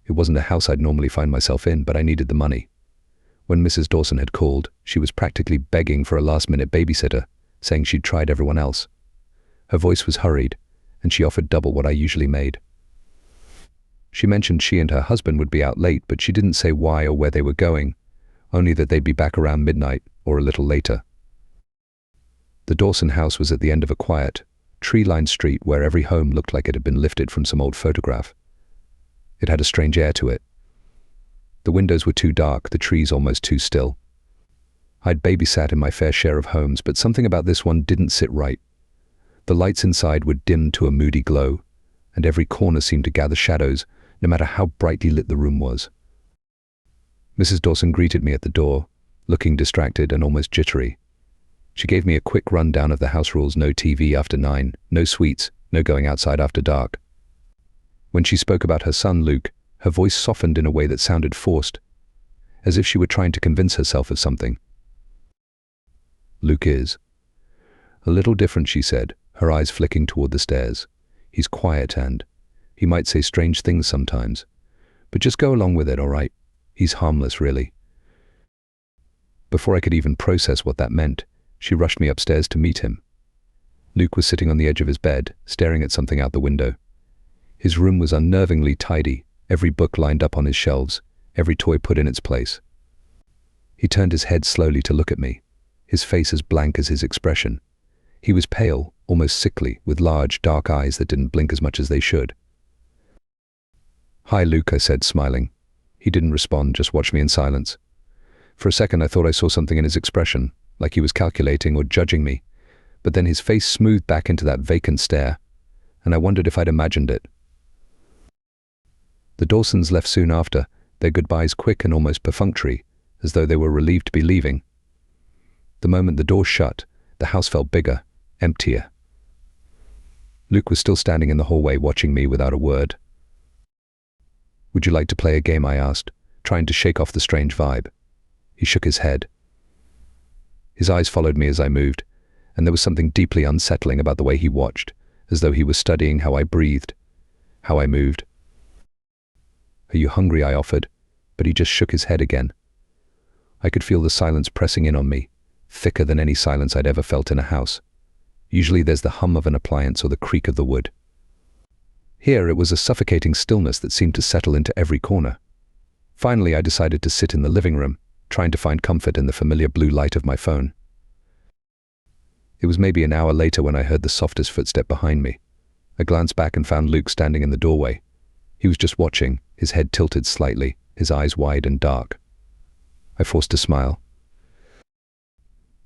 It wasn't a house I'd normally find myself in, but I needed the money. When Mrs. Dawson had called, she was practically begging for a last-minute babysitter, saying she'd tried everyone else. Her voice was hurried, and she offered double what I usually made. She mentioned she and her husband would be out late, but she didn't say why or where they were going, only that they'd be back around midnight or a little later. The Dawson house was at the end of a quiet, tree-lined street where every home looked like it had been lifted from some old photograph. It had a strange air to it. The windows were too dark, the trees almost too still. I'd babysat in my fair share of homes, but something about this one didn't sit right. The lights inside were dimmed to a moody glow, and every corner seemed to gather shadows, no matter how brightly lit the room was. Mrs. Dawson greeted me at the door, looking distracted and almost jittery. She gave me a quick rundown of the house rules: no TV after 9, no sweets, no going outside after dark. When she spoke about her son, Luke, her voice softened in a way that sounded forced, as if she were trying to convince herself of something. Luke is a little different, she said, her eyes flicking toward the stairs. He's quiet and he might say strange things sometimes, but just go along with it, all right? He's harmless, really. Before I could even process what that meant, she rushed me upstairs to meet him. Luke was sitting on the edge of his bed, staring at something out the window. His room was unnervingly tidy, every book lined up on his shelves, every toy put in its place. He turned his head slowly to look at me, his face as blank as his expression. He was pale, almost sickly, with large, dark eyes that didn't blink as much as they should. "Hi, Luke," I said, smiling. He didn't respond, just watched me in silence. For a second I thought I saw something in his expression, like he was calculating or judging me, but then his face smoothed back into that vacant stare, and I wondered if I'd imagined it. The Dawsons left soon after, their goodbyes quick and almost perfunctory, as though they were relieved to be leaving. The moment the door shut, the house felt bigger, emptier. Luke was still standing in the hallway watching me without a word. "Would you like to play a game?" I asked, trying to shake off the strange vibe. He shook his head. His eyes followed me as I moved, and there was something deeply unsettling about the way he watched, as though he was studying how I breathed, how I moved. "Are you hungry?" I offered, but he just shook his head again. I could feel the silence pressing in on me, thicker than any silence I'd ever felt in a house. Usually there's the hum of an appliance or the creak of the wood. Here it was a suffocating stillness that seemed to settle into every corner. Finally, I decided to sit in the living room, trying to find comfort in the familiar blue light of my phone. It was maybe an hour later when I heard the softest footstep behind me. I glanced back and found Luke standing in the doorway. He was just watching, his head tilted slightly, his eyes wide and dark. I forced a smile.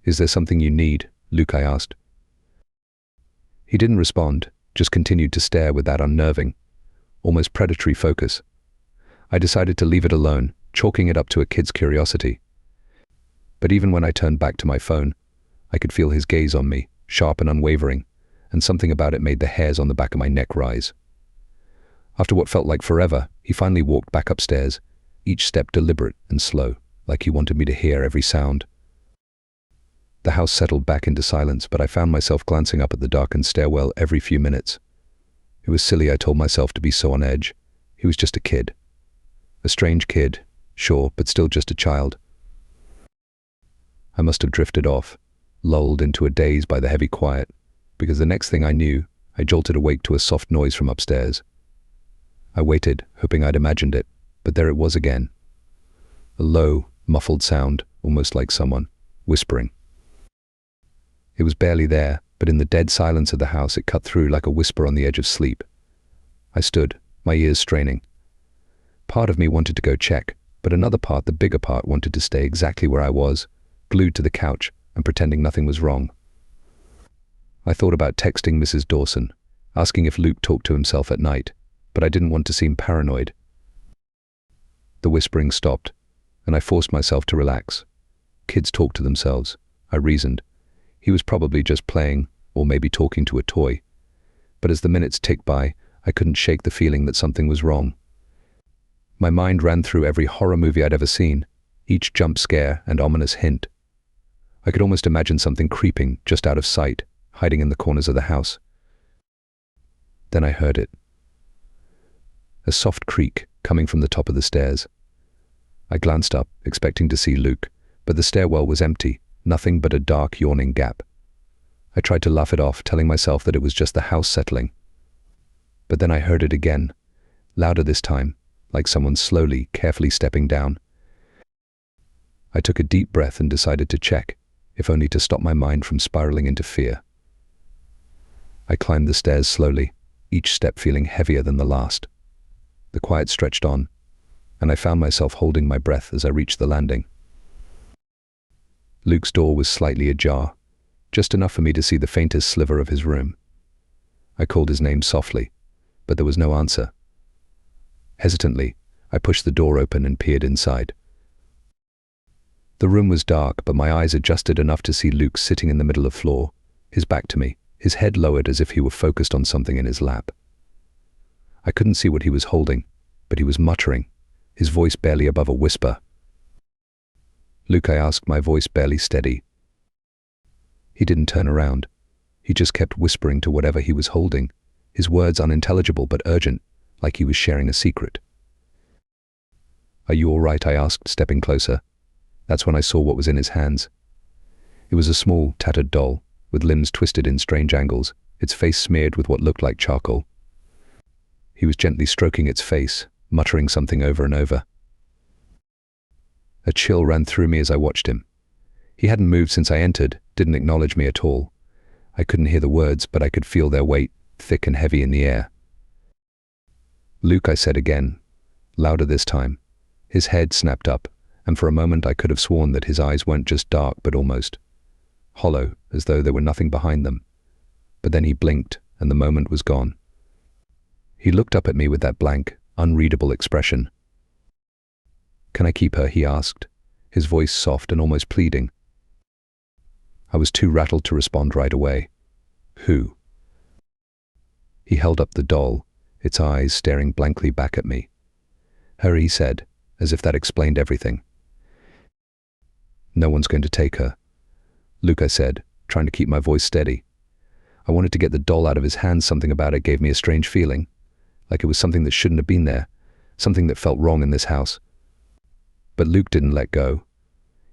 "Is there something you need?" Luke, I asked. He didn't respond, just continued to stare with that unnerving, almost predatory focus. I decided to leave it alone, chalking it up to a kid's curiosity. But even when I turned back to my phone, I could feel his gaze on me, sharp and unwavering, and something about it made the hairs on the back of my neck rise. After what felt like forever, he finally walked back upstairs, each step deliberate and slow, like he wanted me to hear every sound. The house settled back into silence, but I found myself glancing up at the darkened stairwell every few minutes. It was silly, I told myself, to be so on edge. He was just a kid. A strange kid, sure, but still just a child. I must have drifted off, lulled into a daze by the heavy quiet, because the next thing I knew, I jolted awake to a soft noise from upstairs. I waited, hoping I'd imagined it, but there it was again. A low, muffled sound, almost like someone whispering. It was barely there, but in the dead silence of the house it cut through like a whisper on the edge of sleep. I stood, my ears straining. Part of me wanted to go check, but another part, the bigger part, wanted to stay exactly where I was, glued to the couch and pretending nothing was wrong. I thought about texting Mrs. Dawson, asking if Luke talked to himself at night, but I didn't want to seem paranoid. The whispering stopped, and I forced myself to relax. Kids talk to themselves, I reasoned. He was probably just playing, or maybe talking to a toy. But as the minutes ticked by, I couldn't shake the feeling that something was wrong. My mind ran through every horror movie I'd ever seen, each jump scare and ominous hint. I could almost imagine something creeping just out of sight, hiding in the corners of the house. Then I heard it. A soft creak, coming from the top of the stairs. I glanced up, expecting to see Luke, but the stairwell was empty, nothing but a dark, yawning gap. I tried to laugh it off, telling myself that it was just the house settling. But then I heard it again, louder this time, like someone slowly, carefully stepping down. I took a deep breath and decided to check, if only to stop my mind from spiraling into fear. I climbed the stairs slowly, each step feeling heavier than the last. The quiet stretched on, and I found myself holding my breath as I reached the landing. Luke's door was slightly ajar, just enough for me to see the faintest sliver of his room. I called his name softly, but there was no answer. Hesitantly, I pushed the door open and peered inside. The room was dark, but my eyes adjusted enough to see Luke sitting in the middle of the floor, his back to me, his head lowered as if he were focused on something in his lap. I couldn't see what he was holding, but he was muttering, his voice barely above a whisper. "Luke," I asked, my voice barely steady. He didn't turn around. He just kept whispering to whatever he was holding, his words unintelligible but urgent, like he was sharing a secret. "Are you all right?" I asked, stepping closer. That's when I saw what was in his hands. It was a small, tattered doll, with limbs twisted in strange angles, its face smeared with what looked like charcoal. He was gently stroking its face, muttering something over and over. A chill ran through me as I watched him. He hadn't moved since I entered, didn't acknowledge me at all. I couldn't hear the words, but I could feel their weight, thick and heavy in the air. "Luke," I said again, louder this time. His head snapped up, and for a moment I could have sworn that his eyes weren't just dark but almost hollow, as though there were nothing behind them. But then he blinked, and the moment was gone. He looked up at me with that blank, unreadable expression. "Can I keep her?" he asked, his voice soft and almost pleading. I was too rattled to respond right away. "Who?" He held up the doll, its eyes staring blankly back at me. "Her," he said, as if that explained everything. "No one's going to take her." "Luke," I said, trying to keep my voice steady. I wanted to get the doll out of his hands. Something about it gave me a strange feeling, like it was something that shouldn't have been there, something that felt wrong in this house. But Luke didn't let go.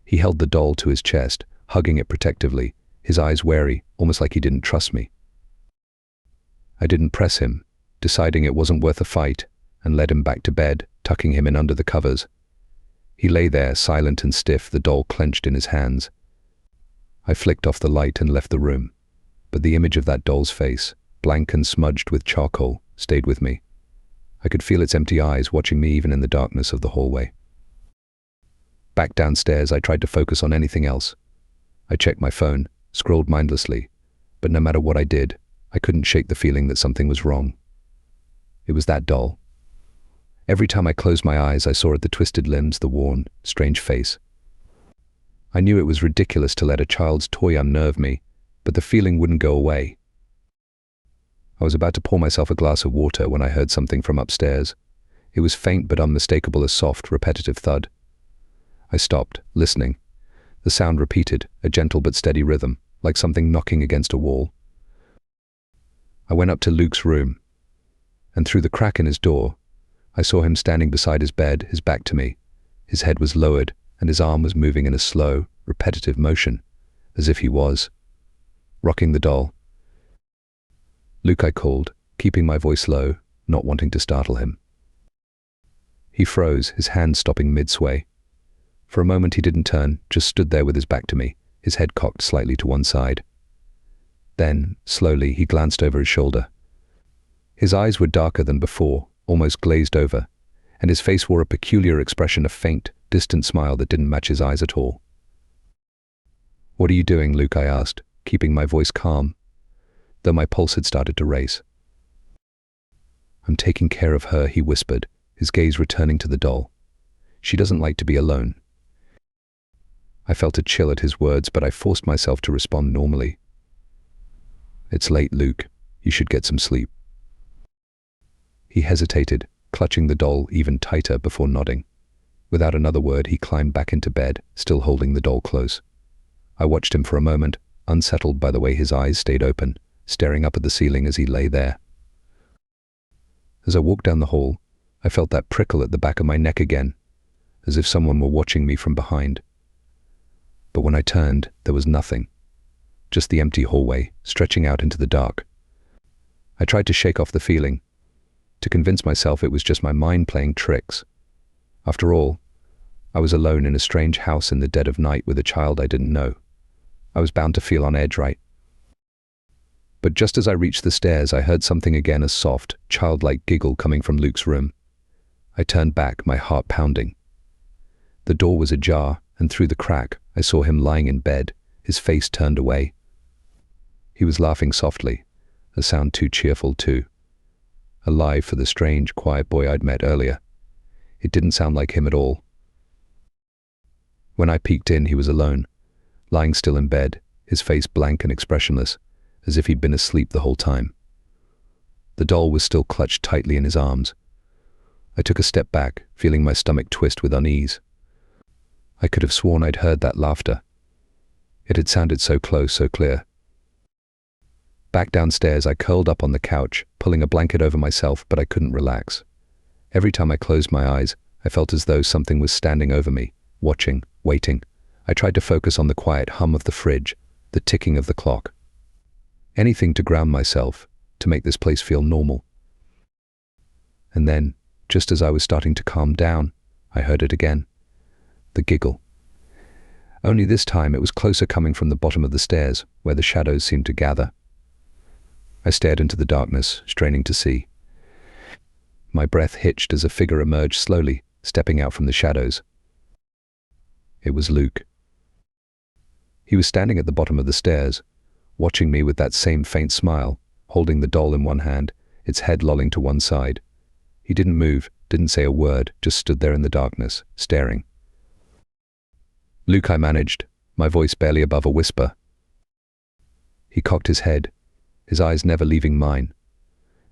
He held the doll to his chest, hugging it protectively, his eyes wary, almost like he didn't trust me. I didn't press him, deciding it wasn't worth a fight, and led him back to bed, tucking him in under the covers. He lay there, silent and stiff, the doll clenched in his hands. I flicked off the light and left the room, but the image of that doll's face, blank and smudged with charcoal, stayed with me. I could feel its empty eyes watching me even in the darkness of the hallway. Back downstairs, I tried to focus on anything else. I checked my phone, scrolled mindlessly, but no matter what I did, I couldn't shake the feeling that something was wrong. It was that doll. Every time I closed my eyes, I saw it, the twisted limbs, the worn, strange face. I knew it was ridiculous to let a child's toy unnerve me, but the feeling wouldn't go away. I was about to pour myself a glass of water when I heard something from upstairs. It was faint but unmistakable, a soft, repetitive thud. I stopped, listening. The sound repeated, a gentle but steady rhythm, like something knocking against a wall. I went up to Luke's room, and through the crack in his door, I saw him standing beside his bed, his back to me. His head was lowered, and his arm was moving in a slow, repetitive motion, as if he was rocking the doll. "Luke," I called, keeping my voice low, not wanting to startle him. He froze, his hand stopping mid-sway. For a moment he didn't turn, just stood there with his back to me, his head cocked slightly to one side. Then, slowly, he glanced over his shoulder. His eyes were darker than before, almost glazed over, and his face wore a peculiar expression, a faint, distant smile that didn't match his eyes at all. "What are you doing, Luke?" I asked, keeping my voice calm, though my pulse had started to race. "I'm taking care of her," he whispered, his gaze returning to the doll. "She doesn't like to be alone." I felt a chill at his words, but I forced myself to respond normally. "It's late, Luke. You should get some sleep." He hesitated, clutching the doll even tighter before nodding. Without another word, he climbed back into bed, still holding the doll close. I watched him for a moment, unsettled by the way his eyes stayed open, staring up at the ceiling as he lay there. As I walked down the hall, I felt that prickle at the back of my neck again, as if someone were watching me from behind. But when I turned, there was nothing. Just the empty hallway, stretching out into the dark. I tried to shake off the feeling, to convince myself it was just my mind playing tricks. After all, I was alone in a strange house in the dead of night with a child I didn't know. I was bound to feel on edge, right? But just as I reached the stairs, I heard something again, a soft, childlike giggle coming from Luke's room. I turned back, my heart pounding. The door was ajar, and through the crack, I saw him lying in bed, his face turned away. He was laughing softly, a sound too cheerful too. Alive for the strange, quiet boy I'd met earlier. It didn't sound like him at all. When I peeked in, he was alone, lying still in bed, his face blank and expressionless, as if he'd been asleep the whole time. The doll was still clutched tightly in his arms. I took a step back, feeling my stomach twist with unease. I could have sworn I'd heard that laughter. It had sounded so close, so clear. Back downstairs, I curled up on the couch, pulling a blanket over myself, but I couldn't relax. Every time I closed my eyes, I felt as though something was standing over me, watching, waiting. I tried to focus on the quiet hum of the fridge, the ticking of the clock. Anything to ground myself, to make this place feel normal. And then, just as I was starting to calm down, I heard it again. The giggle. Only this time it was closer, coming from the bottom of the stairs, where the shadows seemed to gather. I stared into the darkness, straining to see. My breath hitched as a figure emerged slowly, stepping out from the shadows. It was Luke. He was standing at the bottom of the stairs, watching me with that same faint smile, holding the doll in one hand, its head lolling to one side. He didn't move, didn't say a word, just stood there in the darkness, staring. "Luke," I managed, my voice barely above a whisper. He cocked his head, his eyes never leaving mine,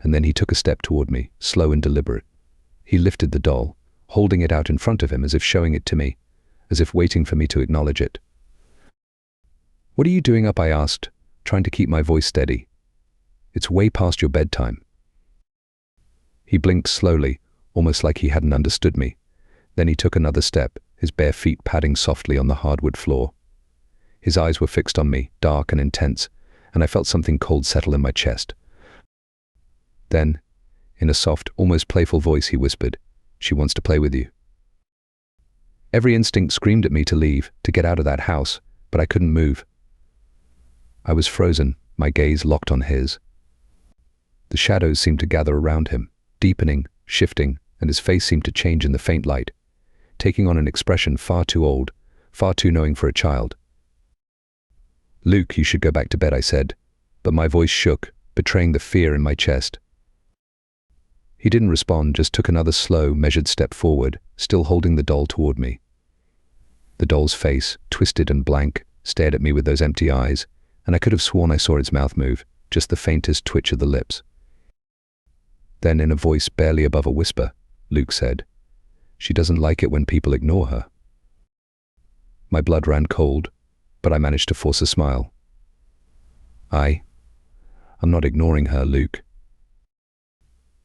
and then he took a step toward me, slow and deliberate. He lifted the doll, holding it out in front of him as if showing it to me, as if waiting for me to acknowledge it. "What are you doing up?" I asked, trying to keep my voice steady. "It's way past your bedtime." He blinked slowly, almost like he hadn't understood me. Then he took another step, his bare feet padding softly on the hardwood floor. His eyes were fixed on me, dark and intense, and I felt something cold settle in my chest. Then, in a soft, almost playful voice, he whispered, "She wants to play with you." Every instinct screamed at me to leave, to get out of that house, but I couldn't move. I was frozen, my gaze locked on his. The shadows seemed to gather around him, deepening, shifting, and his face seemed to change in the faint light, taking on an expression far too old, far too knowing for a child. "Luke, you should go back to bed," I said, but my voice shook, betraying the fear in my chest. He didn't respond, just took another slow, measured step forward, still holding the doll toward me. The doll's face, twisted and blank, stared at me with those empty eyes, and I could have sworn I saw its mouth move, just the faintest twitch of the lips. Then, in a voice barely above a whisper, Luke said, "She doesn't like it when people ignore her." My blood ran cold, but I managed to force a smile. I'm not ignoring her, Luke."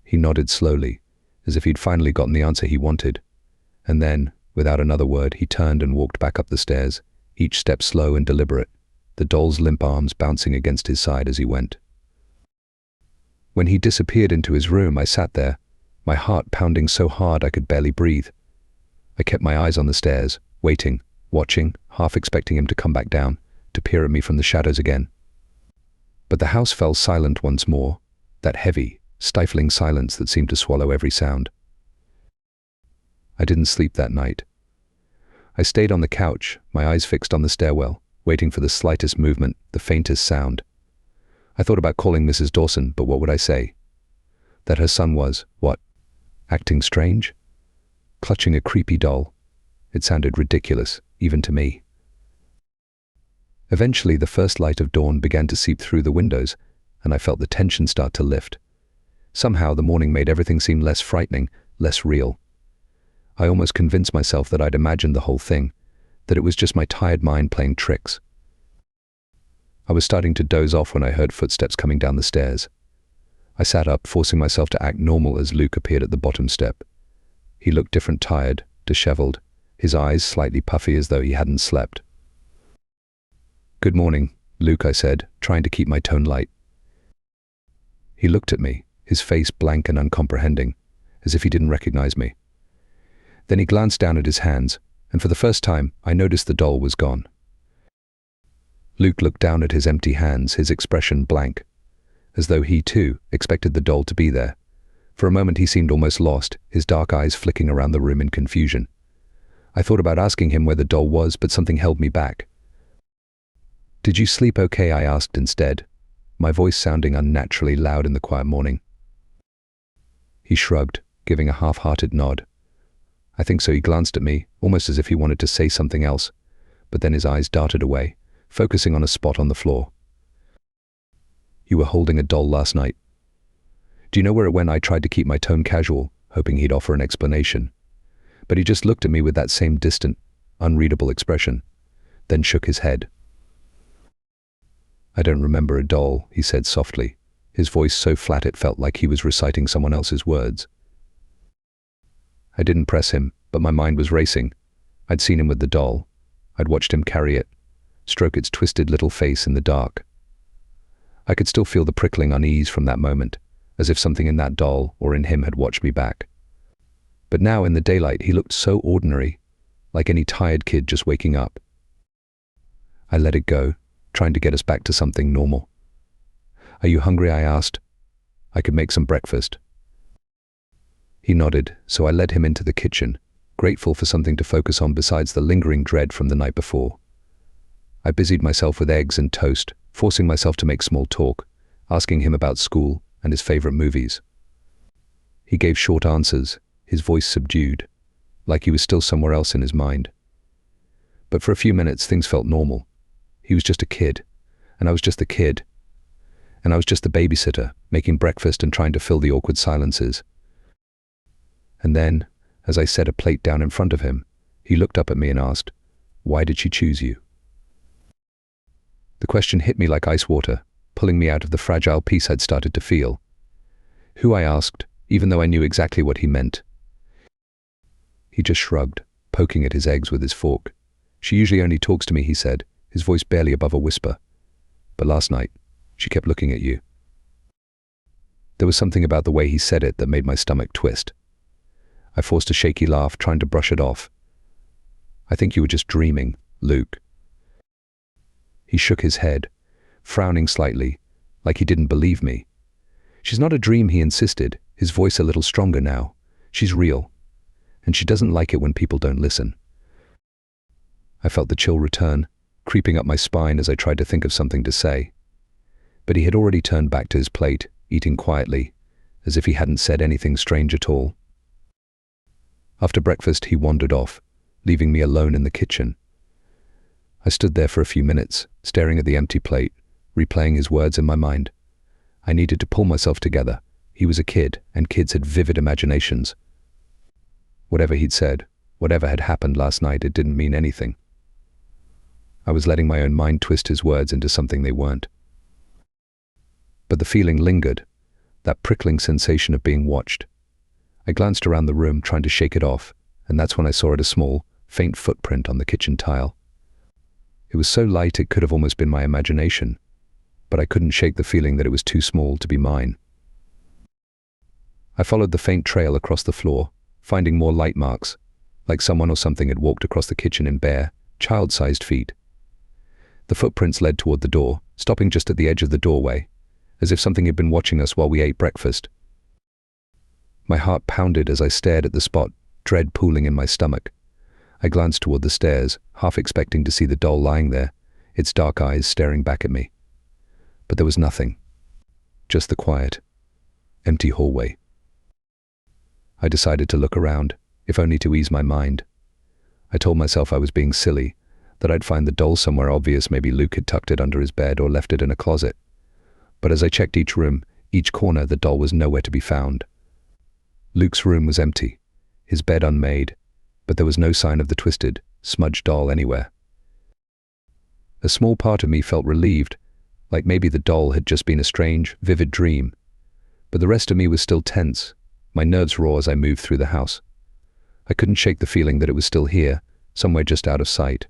He nodded slowly, as if he'd finally gotten the answer he wanted, and then, without another word, he turned and walked back up the stairs, each step slow and deliberate, the doll's limp arms bouncing against his side as he went. When he disappeared into his room, I sat there, my heart pounding so hard I could barely breathe. I kept my eyes on the stairs, waiting, watching, half expecting him to come back down, to peer at me from the shadows again. But the house fell silent once more, that heavy, stifling silence that seemed to swallow every sound. I didn't sleep that night. I stayed on the couch, my eyes fixed on the stairwell, waiting for the slightest movement, the faintest sound. I thought about calling Mrs. Dawson, but what would I say? That her son was, what? Acting strange? Clutching a creepy doll? It sounded ridiculous, even to me. Eventually, the first light of dawn began to seep through the windows, and I felt the tension start to lift. Somehow, the morning made everything seem less frightening, less real. I almost convinced myself that I'd imagined the whole thing, that it was just my tired mind playing tricks. I was starting to doze off when I heard footsteps coming down the stairs. I sat up, forcing myself to act normal as Luke appeared at the bottom step, He looked different, tired, disheveled, his eyes slightly puffy as though he hadn't slept. "Good morning, Luke," I said, trying to keep my tone light. He looked at me, his face blank and uncomprehending, as if he didn't recognize me. Then he glanced down at his hands, and for the first time, I noticed the doll was gone. Luke looked down at his empty hands, his expression blank, as though he, too, expected the doll to be there. For a moment he seemed almost lost, his dark eyes flicking around the room in confusion. I thought about asking him where the doll was, but something held me back. "Did you sleep okay?" I asked instead, my voice sounding unnaturally loud in the quiet morning. He shrugged, giving a half-hearted nod. I think so. He glanced at me, almost as if he wanted to say something else, but then his eyes darted away, focusing on a spot on the floor. "You were holding a doll last night. Do you know where it went?" I tried to keep my tone casual, hoping he'd offer an explanation. But he just looked at me with that same distant, unreadable expression, then shook his head. "I don't remember a doll," he said softly, his voice so flat it felt like he was reciting someone else's words. I didn't press him, but my mind was racing. I'd seen him with the doll. I'd watched him carry it, stroke its twisted little face in the dark. I could still feel the prickling unease from that moment, as if something in that doll or in him had watched me back. But now in the daylight he looked so ordinary, like any tired kid just waking up. I let it go, trying to get us back to something normal. "Are you hungry?" I asked. "I could make some breakfast." He nodded, so I led him into the kitchen, grateful for something to focus on besides the lingering dread from the night before. I busied myself with eggs and toast, forcing myself to make small talk, asking him about school and his favorite movies. He gave short answers, his voice subdued, like he was still somewhere else in his mind. But for a few minutes things felt normal. He was just a kid, and I was just the kid. And I was just the babysitter, making breakfast and trying to fill the awkward silences. And then, as I set a plate down in front of him, he looked up at me and asked, "Why did she choose you?" The question hit me like ice water, pulling me out of the fragile peace I'd started to feel. "Who?" I asked, even though I knew exactly what he meant. He just shrugged, poking at his eggs with his fork. "She usually only talks to me," he said, his voice barely above a whisper. "But last night, she kept looking at you." There was something about the way he said it that made my stomach twist. I forced a shaky laugh, trying to brush it off. "I think you were just dreaming, Luke." He shook his head, frowning slightly, like he didn't believe me. "She's not a dream," he insisted, his voice a little stronger now. "She's real, and she doesn't like it when people don't listen." I felt the chill return, creeping up my spine as I tried to think of something to say. But he had already turned back to his plate, eating quietly, as if he hadn't said anything strange at all. After breakfast, he wandered off, leaving me alone in the kitchen. I stood there for a few minutes, staring at the empty plate, replaying his words in my mind. I needed to pull myself together. He was a kid, and kids had vivid imaginations. Whatever he'd said, whatever had happened last night, it didn't mean anything. I was letting my own mind twist his words into something they weren't. But the feeling lingered, that prickling sensation of being watched. I glanced around the room, trying to shake it off, and that's when I saw it, a small, faint footprint on the kitchen tile. It was so light it could have almost been my imagination, but I couldn't shake the feeling that it was too small to be mine. I followed the faint trail across the floor, finding more light marks, like someone or something had walked across the kitchen in bare, child-sized feet. The footprints led toward the door, stopping just at the edge of the doorway, as if something had been watching us while we ate breakfast. My heart pounded as I stared at the spot, dread pooling in my stomach. I glanced toward the stairs, half expecting to see the doll lying there, its dark eyes staring back at me. But there was nothing. Just the quiet, empty hallway. I decided to look around, if only to ease my mind. I told myself I was being silly, that I'd find the doll somewhere obvious. Maybe Luke had tucked it under his bed or left it in a closet. But as I checked each room, each corner, the doll was nowhere to be found. Luke's room was empty, his bed unmade, but there was no sign of the twisted, smudged doll anywhere. A small part of me felt relieved, like maybe the doll had just been a strange, vivid dream. But the rest of me was still tense, my nerves raw as I moved through the house. I couldn't shake the feeling that it was still here, somewhere just out of sight.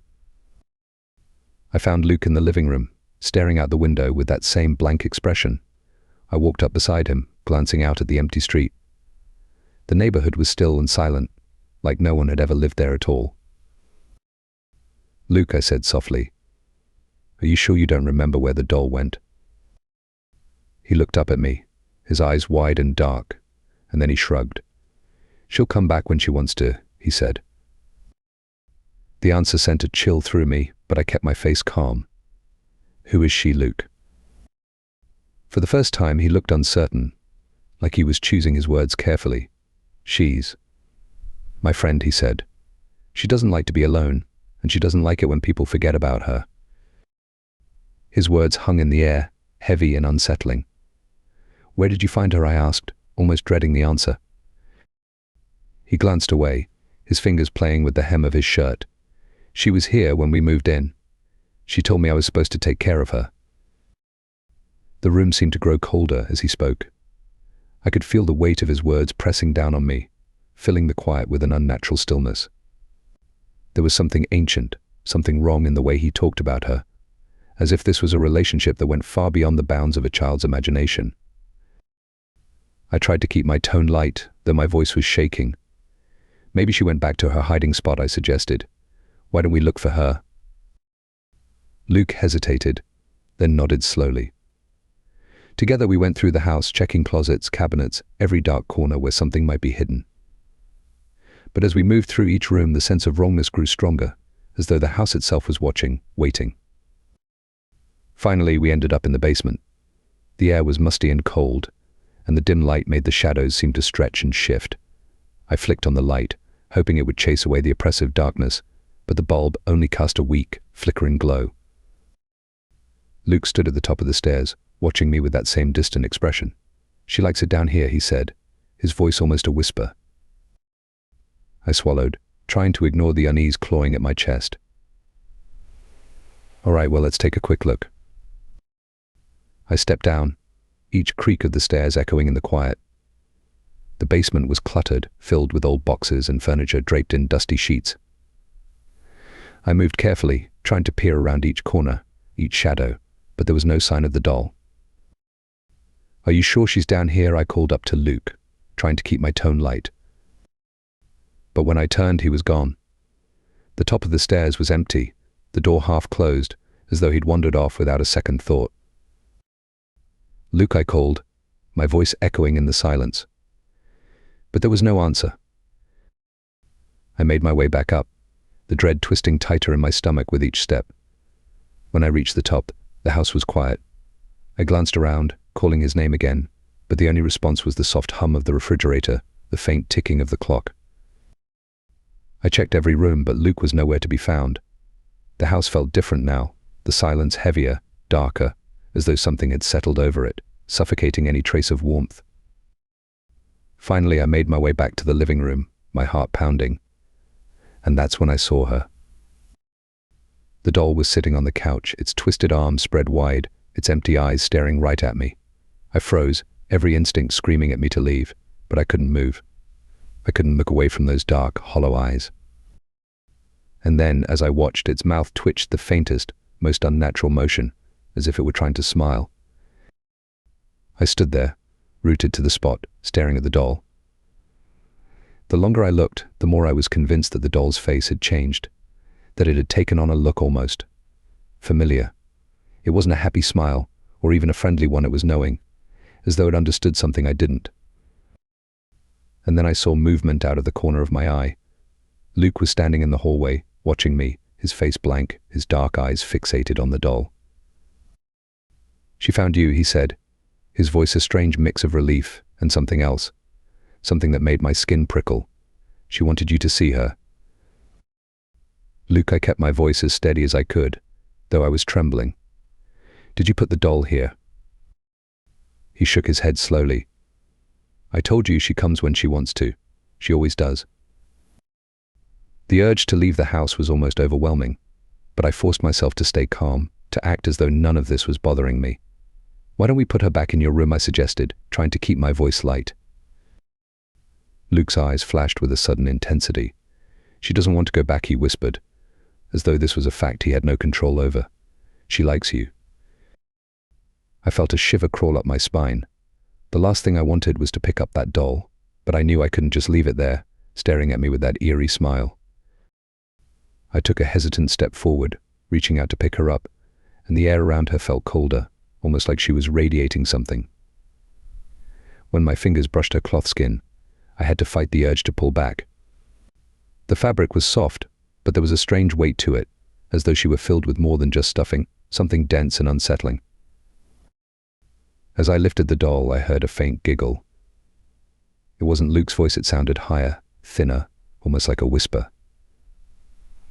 I found Luke in the living room, staring out the window with that same blank expression. I walked up beside him, glancing out at the empty street. The neighborhood was still and silent, like no one had ever lived there at all. "Luke," I said softly, "are you sure you don't remember where the doll went?" He looked up at me, his eyes wide and dark, and then he shrugged. "She'll come back when she wants to," he said. The answer sent a chill through me, but I kept my face calm. "Who is she, Luke?" For the first time, he looked uncertain, like he was choosing his words carefully. "She's my friend," he said. "She doesn't like to be alone, and she doesn't like it when people forget about her." His words hung in the air, heavy and unsettling. "Where did you find her?" I asked, almost dreading the answer. He glanced away, his fingers playing with the hem of his shirt. "She was here when we moved in. She told me I was supposed to take care of her." The room seemed to grow colder as he spoke. I could feel the weight of his words pressing down on me, filling the quiet with an unnatural stillness. There was something ancient, something wrong in the way he talked about her, as if this was a relationship that went far beyond the bounds of a child's imagination. I tried to keep my tone light, though my voice was shaking. "Maybe she went back to her hiding spot," I suggested. "Why don't we look for her?" Luke hesitated, then nodded slowly. Together we went through the house, checking closets, cabinets, every dark corner where something might be hidden. But as we moved through each room, the sense of wrongness grew stronger, as though the house itself was watching, waiting. Finally, we ended up in the basement. The air was musty and cold, and the dim light made the shadows seem to stretch and shift. I flicked on the light, hoping it would chase away the oppressive darkness, but the bulb only cast a weak, flickering glow. Luke stood at the top of the stairs, watching me with that same distant expression. "She likes it down here," he said, his voice almost a whisper. I swallowed, trying to ignore the unease clawing at my chest. "All right, well, let's take a quick look." I stepped down, each creak of the stairs echoing in the quiet. The basement was cluttered, filled with old boxes and furniture draped in dusty sheets. I moved carefully, trying to peer around each corner, each shadow, but there was no sign of the doll. "Are you sure she's down here?" I called up to Luke, trying to keep my tone light. But when I turned, he was gone. The top of the stairs was empty, the door half closed, as though he'd wandered off without a second thought. "Luke," I called, my voice echoing in the silence. But there was no answer. I made my way back up, the dread twisting tighter in my stomach with each step. When I reached the top, the house was quiet. I glanced around, calling his name again, but the only response was the soft hum of the refrigerator, the faint ticking of the clock. I checked every room, but Luke was nowhere to be found. The house felt different now, the silence heavier, darker, as though something had settled over it, suffocating any trace of warmth. Finally, I made my way back to the living room, my heart pounding. And that's when I saw her. The doll was sitting on the couch, its twisted arms spread wide, its empty eyes staring right at me. I froze, every instinct screaming at me to leave, but I couldn't move. I couldn't look away from those dark, hollow eyes. And then, as I watched, its mouth twitched the faintest, most unnatural motion, as if it were trying to smile. I stood there, rooted to the spot, staring at the doll. The longer I looked, the more I was convinced that the doll's face had changed, that it had taken on a look almost familiar. It wasn't a happy smile, or even a friendly one. It was knowing, as though it understood something I didn't. And then I saw movement out of the corner of my eye. Luke was standing in the hallway, watching me, his face blank, his dark eyes fixated on the doll. "She found you," he said, his voice a strange mix of relief and something else, something that made my skin prickle. "She wanted you to see her." "Luke," I kept my voice as steady as I could, though I was trembling. "Did you put the doll here?" He shook his head slowly. "I told you she comes when she wants to. She always does." The urge to leave the house was almost overwhelming, but I forced myself to stay calm, to act as though none of this was bothering me. "Why don't we put her back in your room?" I suggested, trying to keep my voice light. Luke's eyes flashed with a sudden intensity. She doesn't want to go back, he whispered, as though this was a fact he had no control over. She likes you. I felt a shiver crawl up my spine. The last thing I wanted was to pick up that doll, but I knew I couldn't just leave it there, staring at me with that eerie smile. I took a hesitant step forward, reaching out to pick her up, and the air around her felt colder, almost like she was radiating something. When my fingers brushed her cloth skin, I had to fight the urge to pull back. The fabric was soft, but there was a strange weight to it, as though she were filled with more than just stuffing, something dense and unsettling. As I lifted the doll, I heard a faint giggle. It wasn't Luke's voice, it sounded higher, thinner, almost like a whisper.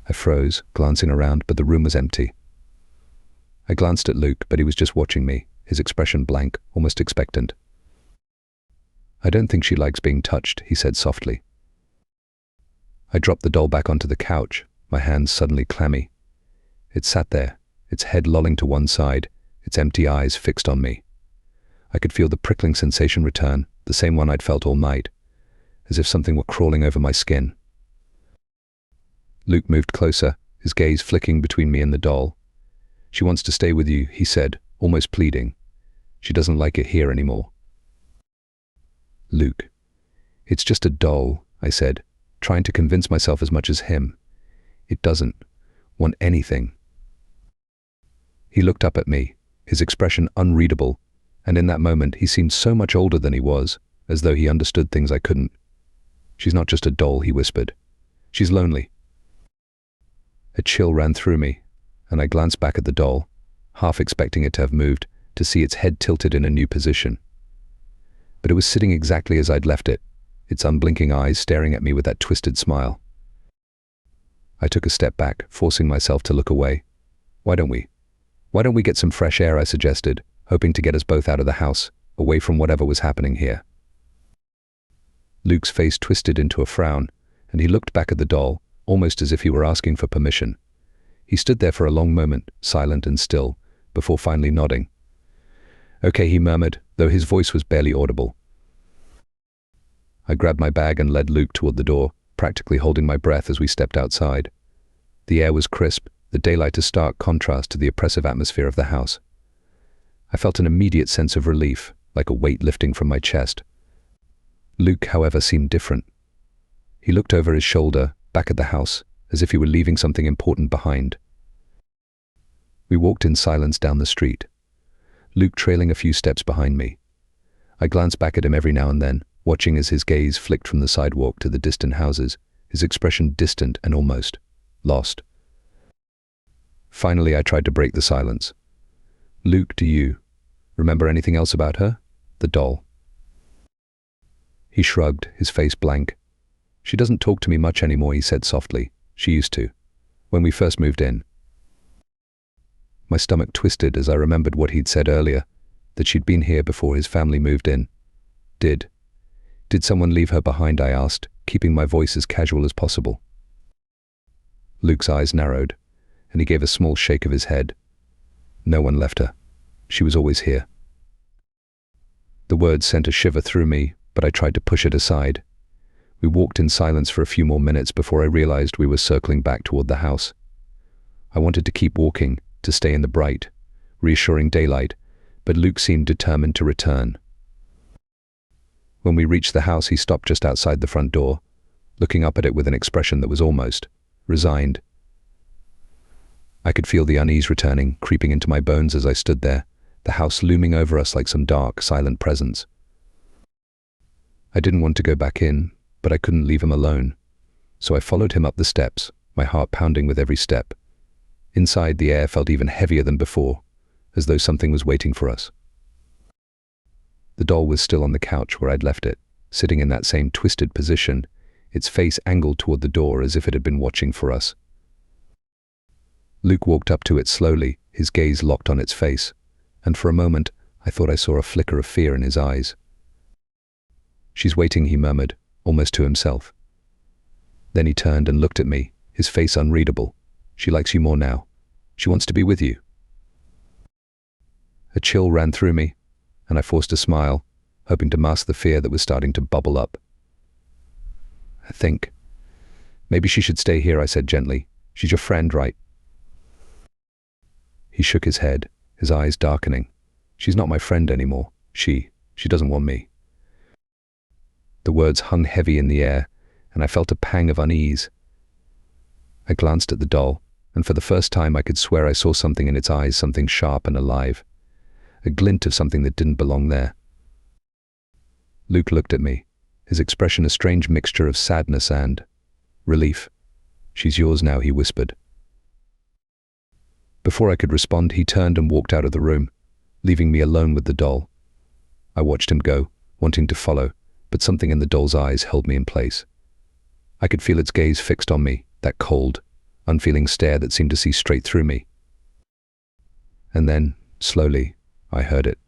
I froze, glancing around, but the room was empty. I glanced at Luke, but he was just watching me, his expression blank, almost expectant. I don't think she likes being touched, he said softly. I dropped the doll back onto the couch, my hands suddenly clammy. It sat there, its head lolling to one side, its empty eyes fixed on me. I could feel the prickling sensation return, the same one I'd felt all night, as if something were crawling over my skin. Luke moved closer, his gaze flicking between me and the doll. She wants to stay with you, he said, almost pleading. She doesn't like it here anymore. Luke. It's just a doll, I said, trying to convince myself as much as him. It doesn't want anything. He looked up at me, his expression unreadable, and in that moment he seemed so much older than he was, as though he understood things I couldn't. She's not just a doll, he whispered. She's lonely. A chill ran through me, and I glanced back at the doll, half expecting it to have moved, to see its head tilted in a new position. But it was sitting exactly as I'd left it, its unblinking eyes staring at me with that twisted smile. I took a step back, forcing myself to look away. Why don't we get some fresh air, I suggested, hoping to get us both out of the house, away from whatever was happening here. Luke's face twisted into a frown, and he looked back at the doll, almost as if he were asking for permission. He stood there for a long moment, silent and still, before finally nodding. Okay, he murmured, though his voice was barely audible. I grabbed my bag and led Luke toward the door, practically holding my breath as we stepped outside. The air was crisp, the daylight a stark contrast to the oppressive atmosphere of the house. I felt an immediate sense of relief, like a weight lifting from my chest. Luke, however, seemed different. He looked over his shoulder, back at the house, as if he were leaving something important behind. We walked in silence down the street, Luke trailing a few steps behind me. I glanced back at him every now and then, watching as his gaze flicked from the sidewalk to the distant houses, his expression distant and almost lost. Finally, I tried to break the silence. Luke, do you remember anything else about her? The doll. He shrugged, his face blank. She doesn't talk to me much anymore, he said softly. She used to, when we first moved in. My stomach twisted as I remembered what he'd said earlier, that she'd been here before his family moved in. Did someone leave her behind, I asked, keeping my voice as casual as possible. Luke's eyes narrowed, and he gave a small shake of his head. No one left her. She was always here. The words sent a shiver through me, but I tried to push it aside. We walked in silence for a few more minutes before I realized we were circling back toward the house. I wanted to keep walking, to stay in the bright, reassuring daylight, but Luke seemed determined to return. When we reached the house, he stopped just outside the front door, looking up at it with an expression that was almost resigned. I could feel the unease returning, creeping into my bones as I stood there, the house looming over us like some dark, silent presence. I didn't want to go back in, but I couldn't leave him alone. So I followed him up the steps, my heart pounding with every step. Inside, the air felt even heavier than before, as though something was waiting for us. The doll was still on the couch where I'd left it, sitting in that same twisted position, its face angled toward the door as if it had been watching for us. Luke walked up to it slowly, his gaze locked on its face, and for a moment I thought I saw a flicker of fear in his eyes. She's waiting, he murmured, almost to himself. Then he turned and looked at me, his face unreadable. She likes you more now. She wants to be with you. A chill ran through me, and I forced a smile, hoping to mask the fear that was starting to bubble up. I think. Maybe she should stay here, I said gently. She's your friend, right? He shook his head, his eyes darkening. She's not my friend anymore. She doesn't want me. The words hung heavy in the air, and I felt a pang of unease. I glanced at the doll, and for the first time I could swear I saw something in its eyes, something sharp and alive. A glint of something that didn't belong there. Luke looked at me, his expression a strange mixture of sadness and relief. She's yours now, he whispered. Before I could respond, he turned and walked out of the room, leaving me alone with the doll. I watched him go, wanting to follow, but something in the doll's eyes held me in place. I could feel its gaze fixed on me, that cold, unfeeling stare that seemed to see straight through me. And then, slowly, I heard it.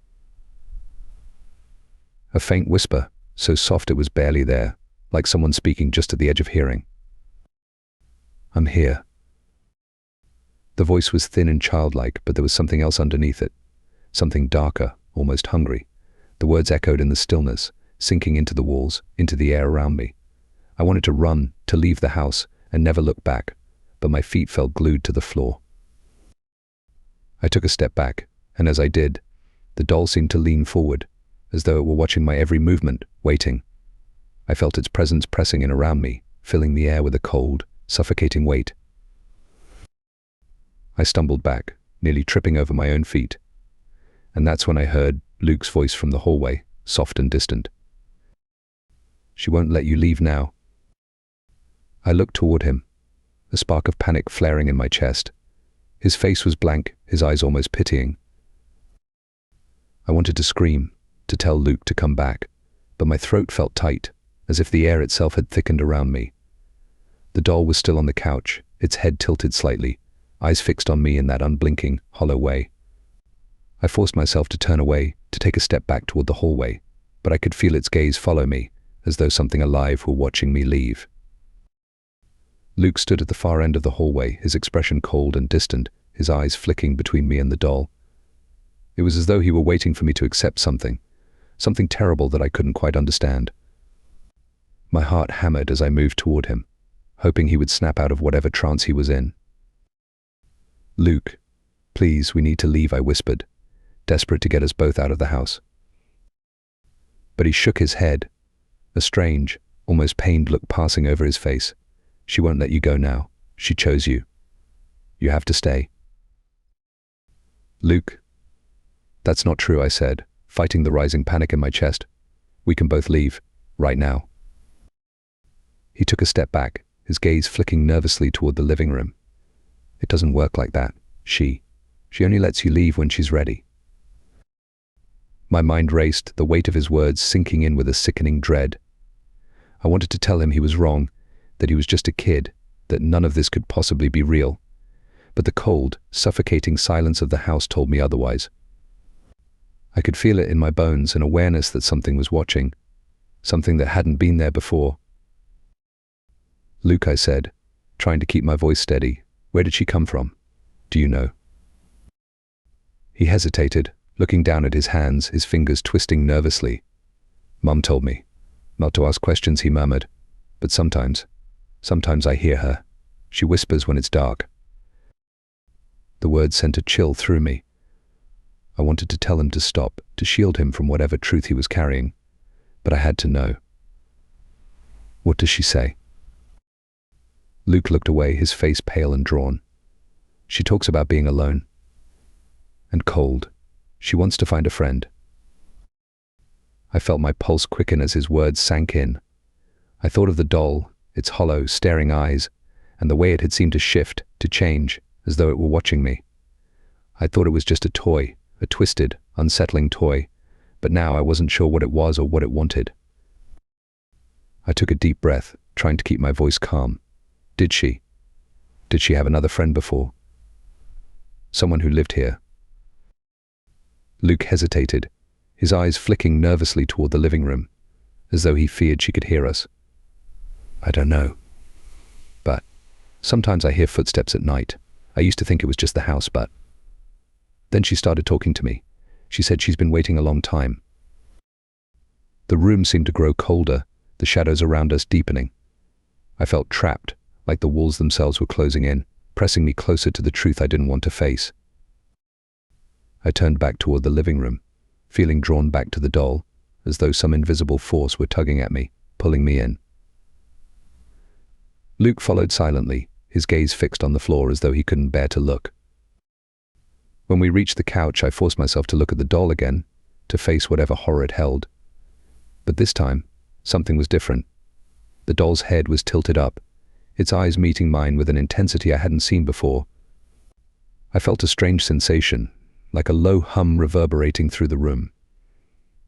A faint whisper, so soft it was barely there, like someone speaking just at the edge of hearing. I'm here. The voice was thin and childlike, but there was something else underneath it, something darker, almost hungry. The words echoed in the stillness, sinking into the walls, into the air around me. I wanted to run, to leave the house, and never look back, but my feet felt glued to the floor. I took a step back, and as I did, the doll seemed to lean forward, as though it were watching my every movement, waiting. I felt its presence pressing in around me, filling the air with a cold, suffocating weight. I stumbled back, nearly tripping over my own feet. And that's when I heard Luke's voice from the hallway, soft and distant. She won't let you leave now. I looked toward him, a spark of panic flaring in my chest. His face was blank, his eyes almost pitying. I wanted to scream, to tell Luke to come back, but my throat felt tight, as if the air itself had thickened around me. The doll was still on the couch, its head tilted slightly, eyes fixed on me in that unblinking, hollow way. I forced myself to turn away, to take a step back toward the hallway, but I could feel its gaze follow me, as though something alive were watching me leave. Luke stood at the far end of the hallway, his expression cold and distant, his eyes flicking between me and the doll. It was as though he were waiting for me to accept something terrible that I couldn't quite understand. My heart hammered as I moved toward him, hoping he would snap out of whatever trance he was in. Luke, please, we need to leave, I whispered, desperate to get us both out of the house. But he shook his head, a strange, almost pained look passing over his face. She won't let you go now. She chose you. You have to stay. Luke, that's not true, I said, fighting the rising panic in my chest. We can both leave, right now. He took a step back, his gaze flicking nervously toward the living room. It doesn't work like that. She only lets you leave when she's ready. My mind raced, the weight of his words sinking in with a sickening dread. I wanted to tell him he was wrong, that he was just a kid, that none of this could possibly be real. But the cold, suffocating silence of the house told me otherwise. I could feel it in my bones, an awareness that something was watching, something that hadn't been there before. Luke, I said, trying to keep my voice steady, where did she come from? Do you know? He hesitated, looking down at his hands, his fingers twisting nervously. Mum told me. Not to ask questions, he murmured. But sometimes I hear her. She whispers when it's dark. The words sent a chill through me. I wanted to tell him to stop, to shield him from whatever truth he was carrying. But I had to know. What does she say? Luke looked away, his face pale and drawn. She talks about being alone. And cold. She wants to find a friend. I felt my pulse quicken as his words sank in. I thought of the doll, its hollow, staring eyes, and the way it had seemed to shift, to change, as though it were watching me. I thought it was just a toy, a twisted, unsettling toy, but now I wasn't sure what it was or what it wanted. I took a deep breath, trying to keep my voice calm. Did she have another friend before? Someone who lived here? Luke hesitated, his eyes flicking nervously toward the living room, as though he feared she could hear us. I don't know. But sometimes I hear footsteps at night. I used to think it was just the house, but... Then she started talking to me. She said she's been waiting a long time. The room seemed to grow colder, the shadows around us deepening. I felt trapped, like the walls themselves were closing in, pressing me closer to the truth I didn't want to face. I turned back toward the living room, feeling drawn back to the doll, as though some invisible force were tugging at me, pulling me in. Luke followed silently, his gaze fixed on the floor as though he couldn't bear to look. When we reached the couch, I forced myself to look at the doll again, to face whatever horror it held. But this time, something was different. The doll's head was tilted up, its eyes meeting mine with an intensity I hadn't seen before. I felt a strange sensation, like a low hum reverberating through the room,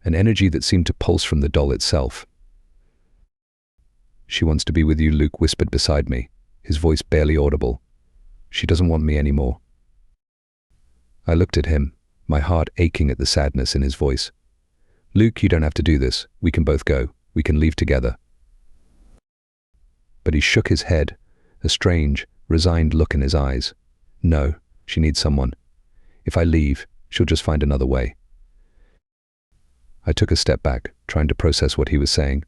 an energy that seemed to pulse from the doll itself. "She wants to be with you," Luke whispered beside me, his voice barely audible. "She doesn't want me anymore." I looked at him, my heart aching at the sadness in his voice. "Luke, you don't have to do this. We can both go. We can leave together." But he shook his head, a strange, resigned look in his eyes. "No, she needs someone. If I leave, she'll just find another way." I took a step back, trying to process what he was saying.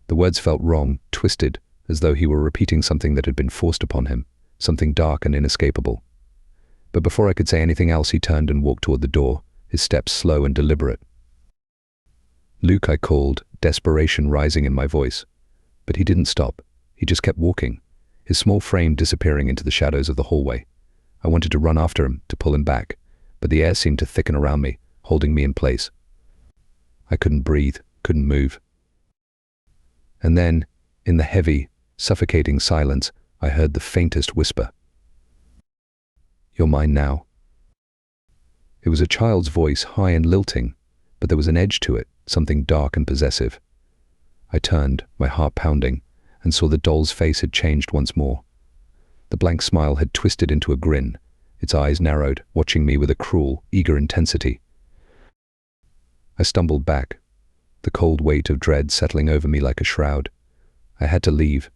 The words felt wrong, twisted, as though he were repeating something that had been forced upon him, something dark and inescapable. But before I could say anything else, he turned and walked toward the door, his steps slow and deliberate. "Luke," I called, desperation rising in my voice. But he didn't stop. He just kept walking, his small frame disappearing into the shadows of the hallway. I wanted to run after him, to pull him back, but the air seemed to thicken around me, holding me in place. I couldn't breathe, couldn't move. And then, in the heavy, suffocating silence, I heard the faintest whisper. "You're mine now." It was a child's voice, high and lilting, but there was an edge to it, something dark and possessive. I turned, my heart pounding, and saw the doll's face had changed once more. The blank smile had twisted into a grin, its eyes narrowed, watching me with a cruel, eager intensity. I stumbled back, the cold weight of dread settling over me like a shroud. I had to leave.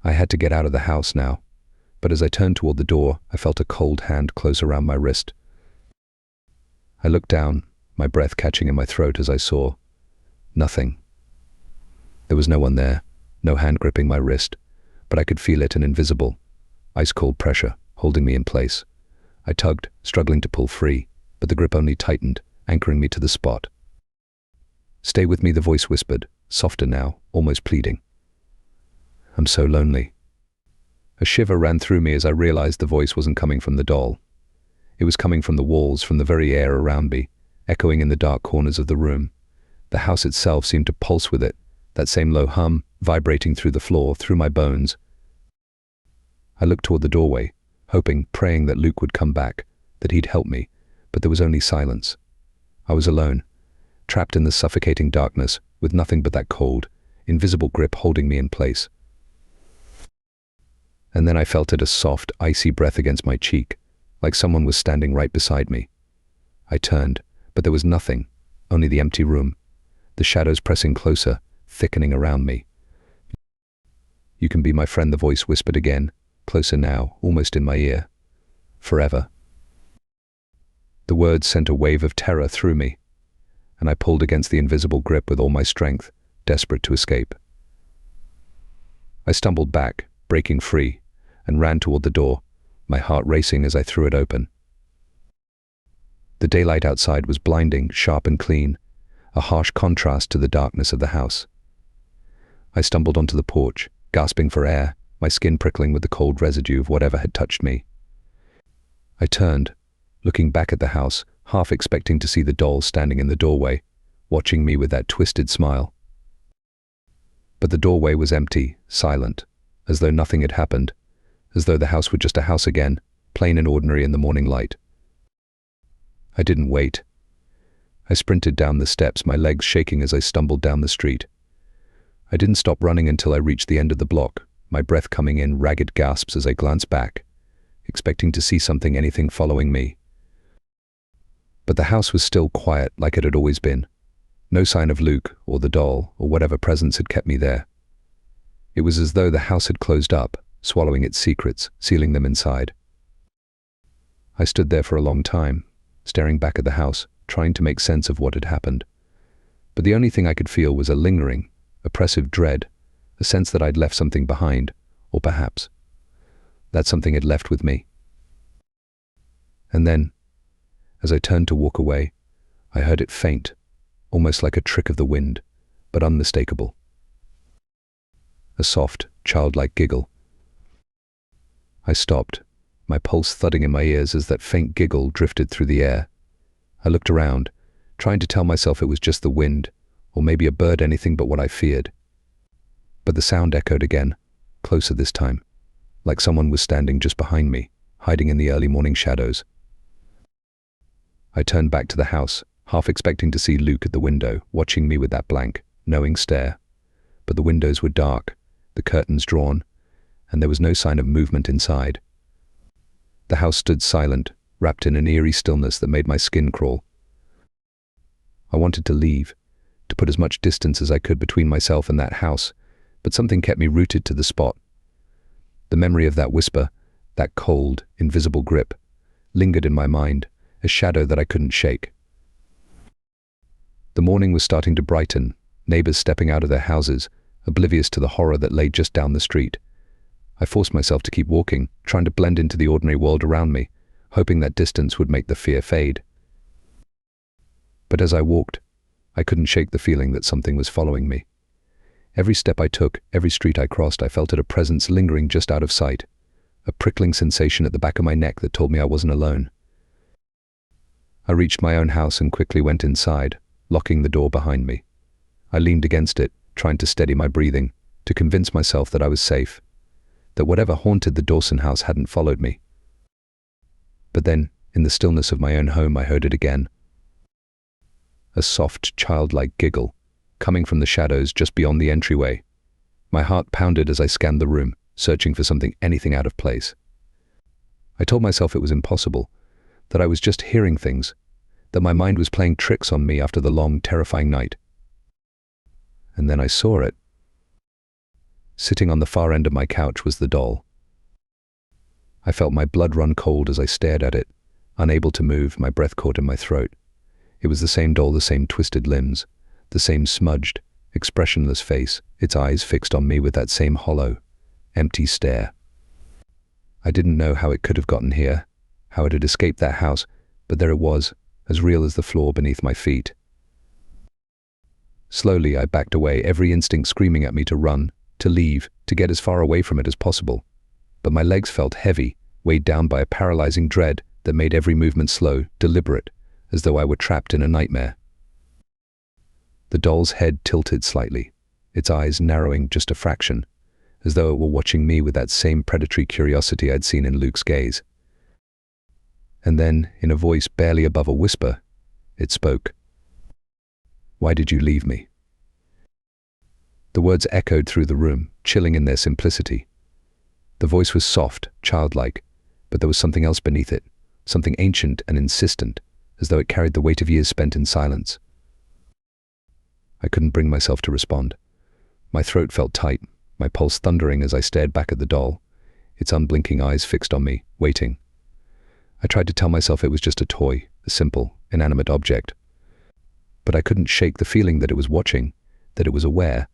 I had to get out of the house now, but as I turned toward the door, I felt a cold hand close around my wrist. I looked down, my breath catching in my throat as I saw nothing. There was no one there, no hand gripping my wrist, but I could feel it, an invisible, ice-cold pressure holding me in place. I tugged, struggling to pull free, but the grip only tightened, anchoring me to the spot. "Stay with me," the voice whispered, softer now, almost pleading. "I'm so lonely." A shiver ran through me as I realized the voice wasn't coming from the doll. It was coming from the walls, from the very air around me, echoing in the dark corners of the room. The house itself seemed to pulse with it, that same low hum, vibrating through the floor, through my bones. I looked toward the doorway, hoping, praying that Luke would come back, that he'd help me, but there was only silence. I was alone, trapped in the suffocating darkness, with nothing but that cold, invisible grip holding me in place. And then I felt it, a soft, icy breath against my cheek, like someone was standing right beside me. I turned, but there was nothing, only the empty room, the shadows pressing closer, thickening around me. "You can be my friend," the voice whispered again, closer now, almost in my ear. "Forever." The words sent a wave of terror through me, and I pulled against the invisible grip with all my strength, desperate to escape. I stumbled back, breaking free, and ran toward the door, my heart racing as I threw it open. The daylight outside was blinding, sharp and clean, a harsh contrast to the darkness of the house. I stumbled onto the porch, gasping for air, my skin prickling with the cold residue of whatever had touched me. I turned, looking back at the house, half expecting to see the doll standing in the doorway, watching me with that twisted smile. But the doorway was empty, silent, as though nothing had happened, as though the house were just a house again, plain and ordinary in the morning light. I didn't wait. I sprinted down the steps, my legs shaking as I stumbled down the street. I didn't stop running until I reached the end of the block, my breath coming in ragged gasps as I glanced back, expecting to see something, anything following me. But the house was still quiet, like it had always been. No sign of Luke, or the doll, or whatever presence had kept me there. It was as though the house had closed up, swallowing its secrets, sealing them inside. I stood there for a long time, staring back at the house, trying to make sense of what had happened. But the only thing I could feel was a lingering, oppressive dread, a sense that I'd left something behind, or perhaps that something had left with me. And then, as I turned to walk away, I heard it faint, almost like a trick of the wind, but unmistakable. A soft, childlike giggle. I stopped, my pulse thudding in my ears as that faint giggle drifted through the air. I looked around, trying to tell myself it was just the wind, or maybe a bird, anything but what I feared. But the sound echoed again, closer this time, like someone was standing just behind me, hiding in the early morning shadows. I turned back to the house, half expecting to see Luke at the window, watching me with that blank, knowing stare. But the windows were dark, the curtains drawn, and there was no sign of movement inside. The house stood silent, wrapped in an eerie stillness that made my skin crawl. I wanted to leave, to put as much distance as I could between myself and that house, but something kept me rooted to the spot. The memory of that whisper, that cold, invisible grip, lingered in my mind, a shadow that I couldn't shake. The morning was starting to brighten, neighbors stepping out of their houses, oblivious to the horror that lay just down the street. I forced myself to keep walking, trying to blend into the ordinary world around me, hoping that distance would make the fear fade. But as I walked, I couldn't shake the feeling that something was following me. Every step I took, every street I crossed, I felt a presence lingering just out of sight, a prickling sensation at the back of my neck that told me I wasn't alone. I reached my own house and quickly went inside, locking the door behind me. I leaned against it, trying to steady my breathing, to convince myself that I was safe, that whatever haunted the Dawson house hadn't followed me. But then, in the stillness of my own home, I heard it again. A soft, childlike giggle, coming from the shadows just beyond the entryway. My heart pounded as I scanned the room, searching for anything out of place. I told myself it was impossible, that I was just hearing things, that my mind was playing tricks on me after the long, terrifying night. And then I saw it. Sitting on the far end of my couch was the doll. I felt my blood run cold as I stared at it, unable to move, my breath caught in my throat. It was the same doll, the same twisted limbs, the same smudged, expressionless face, its eyes fixed on me with that same hollow, empty stare. I didn't know how it could have gotten here, how it had escaped that house, but there it was, as real as the floor beneath my feet. Slowly I backed away, every instinct screaming at me to run, to leave, to get as far away from it as possible. But my legs felt heavy, weighed down by a paralyzing dread that made every movement slow, deliberate, as though I were trapped in a nightmare. The doll's head tilted slightly, its eyes narrowing just a fraction, as though it were watching me with that same predatory curiosity I'd seen in Luke's gaze. And then, in a voice barely above a whisper, it spoke. "Why did you leave me?" The words echoed through the room, chilling in their simplicity. The voice was soft, childlike, but there was something else beneath it, something ancient and insistent, as though it carried the weight of years spent in silence. I couldn't bring myself to respond. My throat felt tight, my pulse thundering as I stared back at the doll, its unblinking eyes fixed on me, waiting. I tried to tell myself it was just a toy, a simple, inanimate object. But I couldn't shake the feeling that it was watching, that it was aware.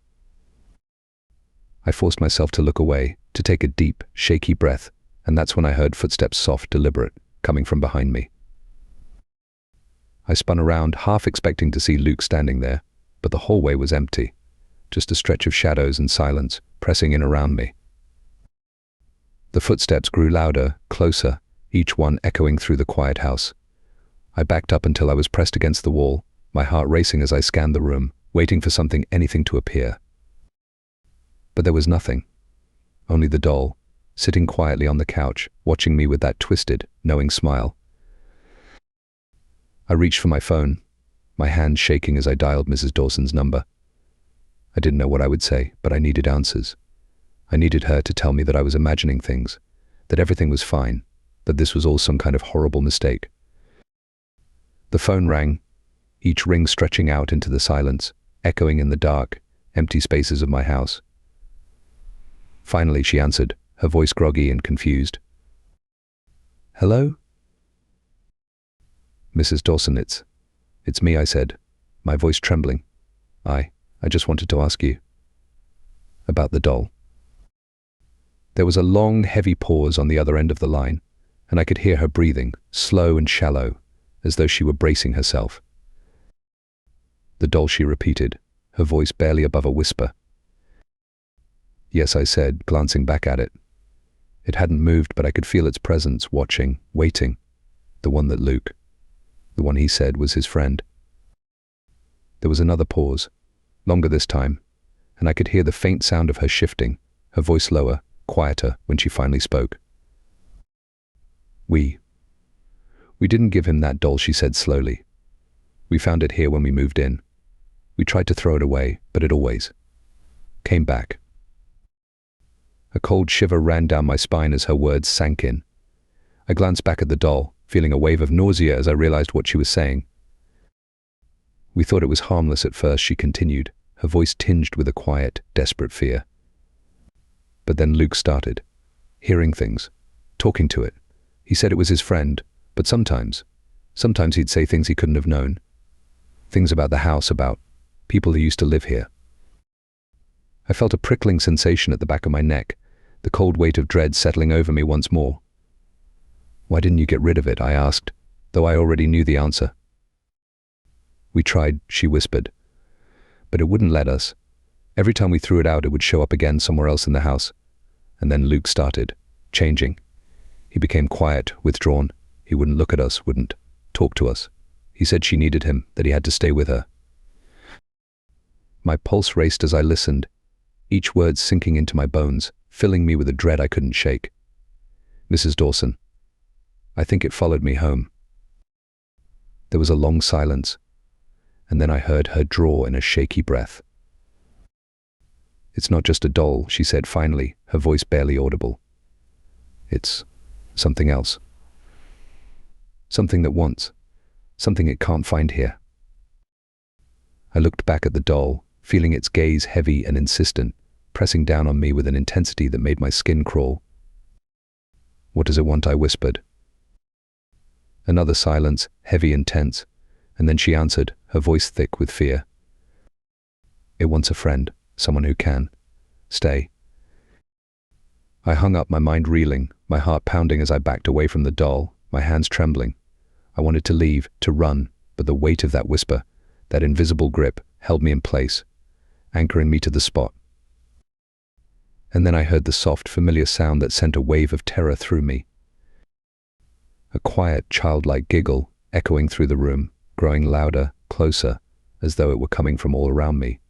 I forced myself to look away, to take a deep, shaky breath, and that's when I heard footsteps, soft, deliberate, coming from behind me. I spun around, half expecting to see Luke standing there, but the hallway was empty, just a stretch of shadows and silence pressing in around me. The footsteps grew louder, closer, each one echoing through the quiet house. I backed up until I was pressed against the wall, my heart racing as I scanned the room, waiting for anything to appear. But there was nothing. Only the doll, sitting quietly on the couch, watching me with that twisted, knowing smile. I reached for my phone, my hand shaking as I dialed Mrs. Dawson's number. I didn't know what I would say, but I needed answers. I needed her to tell me that I was imagining things, that everything was fine, that this was all some kind of horrible mistake. The phone rang, each ring stretching out into the silence, echoing in the dark, empty spaces of my house. Finally she answered, her voice groggy and confused. "Hello?" "Mrs. Dawson, it's me," I said, my voice trembling. I just wanted to ask you." About the doll. There was a long, heavy pause on the other end of the line, and I could hear her breathing, slow and shallow, as though she were bracing herself. The doll, she repeated, her voice barely above a whisper. Yes, I said, glancing back at it. It hadn't moved, but I could feel its presence, watching, waiting. The one that Luke, the one he said was his friend. There was another pause, longer this time, and I could hear the faint sound of her shifting, her voice lower, quieter when she finally spoke. We didn't give him that doll, she said slowly. We found it here when we moved in. We tried to throw it away, but it always came back. A cold shiver ran down my spine as her words sank in. I glanced back at the doll, feeling a wave of nausea as I realized what she was saying. We thought it was harmless at first, she continued, her voice tinged with a quiet, desperate fear. But then Luke started hearing things, talking to it. He said it was his friend, but sometimes he'd say things he couldn't have known. Things about the house, about people who used to live here. I felt a prickling sensation at the back of my neck, the cold weight of dread settling over me once more. Why didn't you get rid of it? I asked, though I already knew the answer. We tried, she whispered, but it wouldn't let us. Every time we threw it out, it would show up again somewhere else in the house. And then Luke started changing. He became quiet, withdrawn. He wouldn't look at us, wouldn't talk to us. He said she needed him, that he had to stay with her. My pulse raced as I listened, each word sinking into my bones, filling me with a dread I couldn't shake. Mrs. Dawson. I think it followed me home. There was a long silence, and then I heard her draw in a shaky breath. It's not just a doll, she said finally, her voice barely audible. It's something else. Something that wants, something it can't find here. I looked back at the doll, feeling its gaze heavy and insistent, pressing down on me with an intensity that made my skin crawl. What does it want? I whispered. Another silence, heavy and tense, and then she answered, her voice thick with fear. It wants a friend, someone who can stay. I hung up, my mind reeling, my heart pounding as I backed away from the doll, my hands trembling. I wanted to leave, to run, but the weight of that whisper, that invisible grip, held me in place, anchoring me to the spot. And then I heard the soft, familiar sound that sent a wave of terror through me. A quiet, childlike giggle echoing through the room, growing louder, closer, as though it were coming from all around me.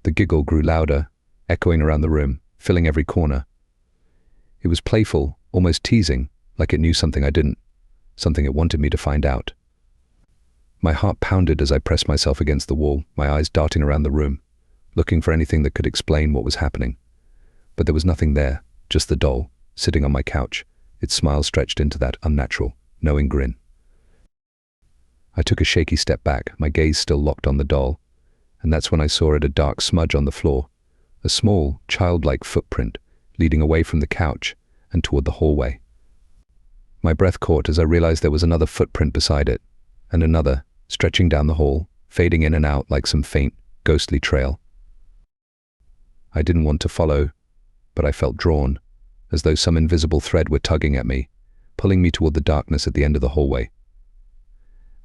The giggle grew louder, echoing around the room, filling every corner. It was playful, almost teasing, like it knew something I didn't, something it wanted me to find out. My heart pounded as I pressed myself against the wall, my eyes darting around the room, looking for anything that could explain what was happening. But there was nothing there, just the doll, sitting on my couch, its smile stretched into that unnatural, knowing grin. I took a shaky step back, my gaze still locked on the doll, and that's when I saw it, a dark smudge on the floor, a small, childlike footprint leading away from the couch and toward the hallway. My breath caught as I realized there was another footprint beside it, and another, stretching down the hall, fading in and out like some faint, ghostly trail. I didn't want to follow, but I felt drawn, as though some invisible thread were tugging at me, pulling me toward the darkness at the end of the hallway.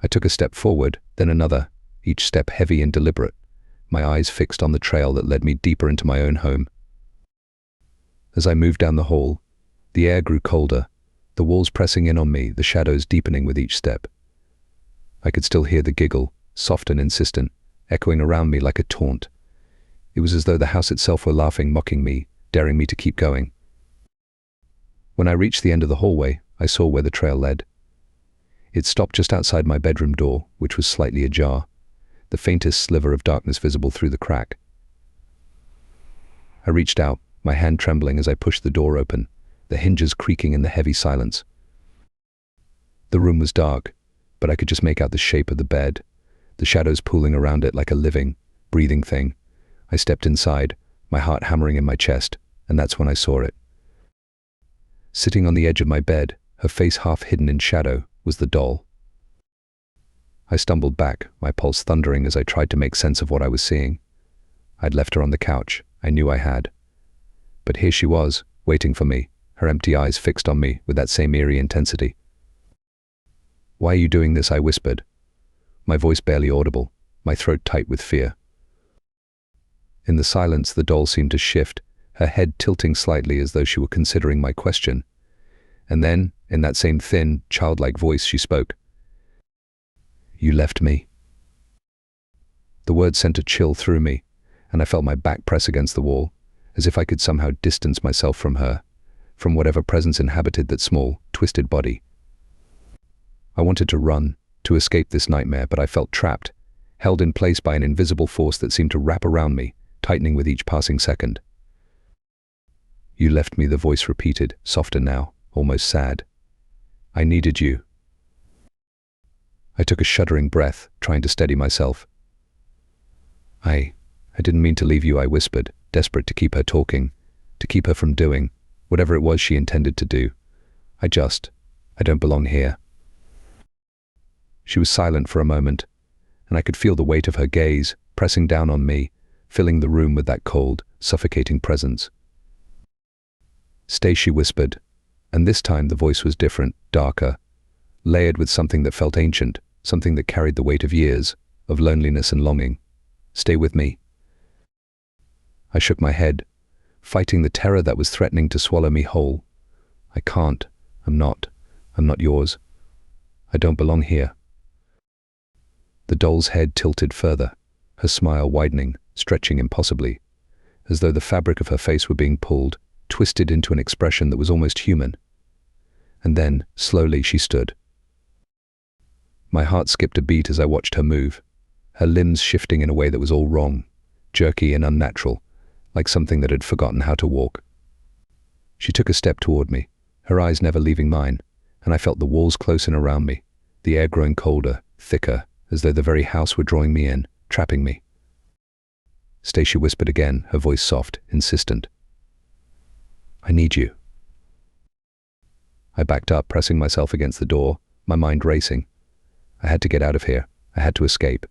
I took a step forward, then another, each step heavy and deliberate, my eyes fixed on the trail that led me deeper into my own home. As I moved down the hall, the air grew colder, the walls pressing in on me, the shadows deepening with each step. I could still hear the giggle, soft and insistent, echoing around me like a taunt. It was as though the house itself were laughing, mocking me, daring me to keep going. When I reached the end of the hallway, I saw where the trail led. It stopped just outside my bedroom door, which was slightly ajar, the faintest sliver of darkness visible through the crack. I reached out, my hand trembling as I pushed the door open, the hinges creaking in the heavy silence. The room was dark, but I could just make out the shape of the bed, the shadows pooling around it like a living, breathing thing. I stepped inside, my heart hammering in my chest, and that's when I saw it. Sitting on the edge of my bed, her face half hidden in shadow, was the doll. I stumbled back, my pulse thundering as I tried to make sense of what I was seeing. I'd left her on the couch. I knew I had. But here she was, waiting for me, her empty eyes fixed on me with that same eerie intensity. "Why are you doing this?" I whispered, my voice barely audible, my throat tight with fear. In the silence, the doll seemed to shift, her head tilting slightly as though she were considering my question. And then, in that same thin, childlike voice, she spoke. "You left me." The word sent a chill through me, and I felt my back press against the wall, as if I could somehow distance myself from her, from whatever presence inhabited that small, twisted body. I wanted to run, to escape this nightmare, but I felt trapped, held in place by an invisible force that seemed to wrap around me, tightening with each passing second. "You left me," the voice repeated, softer now, almost sad. "I needed you." I took a shuddering breath, trying to steady myself. I didn't mean to leave you," I whispered, desperate to keep her talking, to keep her from doing whatever it was she intended to do. I don't belong here." She was silent for a moment, and I could feel the weight of her gaze pressing down on me, filling the room with that cold, suffocating presence. "Stay," she whispered, and this time the voice was different, darker, layered with something that felt ancient, something that carried the weight of years, of loneliness and longing. "Stay with me." I shook my head, fighting the terror that was threatening to swallow me whole. "I can't. I'm not yours. I don't belong here." The doll's head tilted further, her smile widening, stretching impossibly, as though the fabric of her face were being pulled, twisted into an expression that was almost human. And then, slowly, she stood. My heart skipped a beat as I watched her move, her limbs shifting in a way that was all wrong, jerky and unnatural, like something that had forgotten how to walk. She took a step toward me, her eyes never leaving mine, and I felt the walls close in around me, the air growing colder, thicker, as though the very house were drawing me in, trapping me. "Stay," she whispered again, her voice soft, insistent. "I need you." I backed up, pressing myself against the door, my mind racing. I had to get out of here. I had to escape.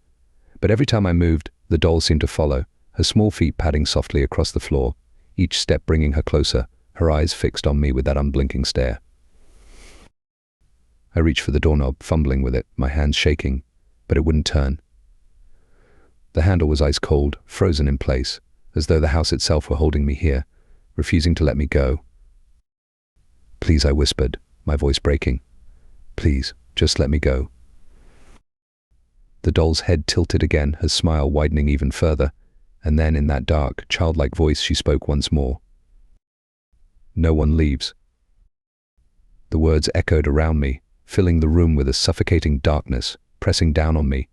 But every time I moved, the doll seemed to follow, her small feet padding softly across the floor, each step bringing her closer, her eyes fixed on me with that unblinking stare. I reached for the doorknob, fumbling with it, my hands shaking, but it wouldn't turn. The handle was ice cold, frozen in place, as though the house itself were holding me here, refusing to let me go. "Please," I whispered, my voice breaking. "Please, just let me go." The doll's head tilted again, her smile widening even further, and then in that dark, childlike voice she spoke once more. "No one leaves." The words echoed around me, filling the room with a suffocating darkness, pressing down on me,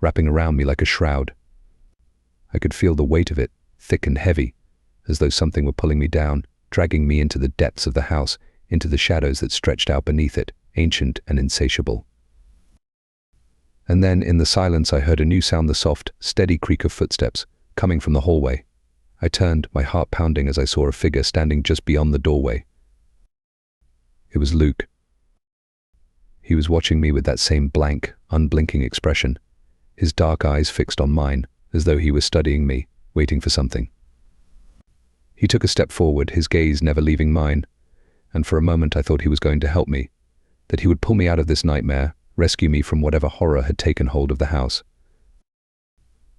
wrapping around me like a shroud. I could feel the weight of it, thick and heavy, as though something were pulling me down, dragging me into the depths of the house, into the shadows that stretched out beneath it, ancient and insatiable. And then, in the silence, I heard a new sound, the soft, steady creak of footsteps, coming from the hallway. I turned, my heart pounding as I saw a figure standing just beyond the doorway. It was Luke. He was watching me with that same blank, unblinking expression, his dark eyes fixed on mine, as though he was studying me, waiting for something. He took a step forward, his gaze never leaving mine, and for a moment I thought he was going to help me, that he would pull me out of this nightmare, rescue me from whatever horror had taken hold of the house.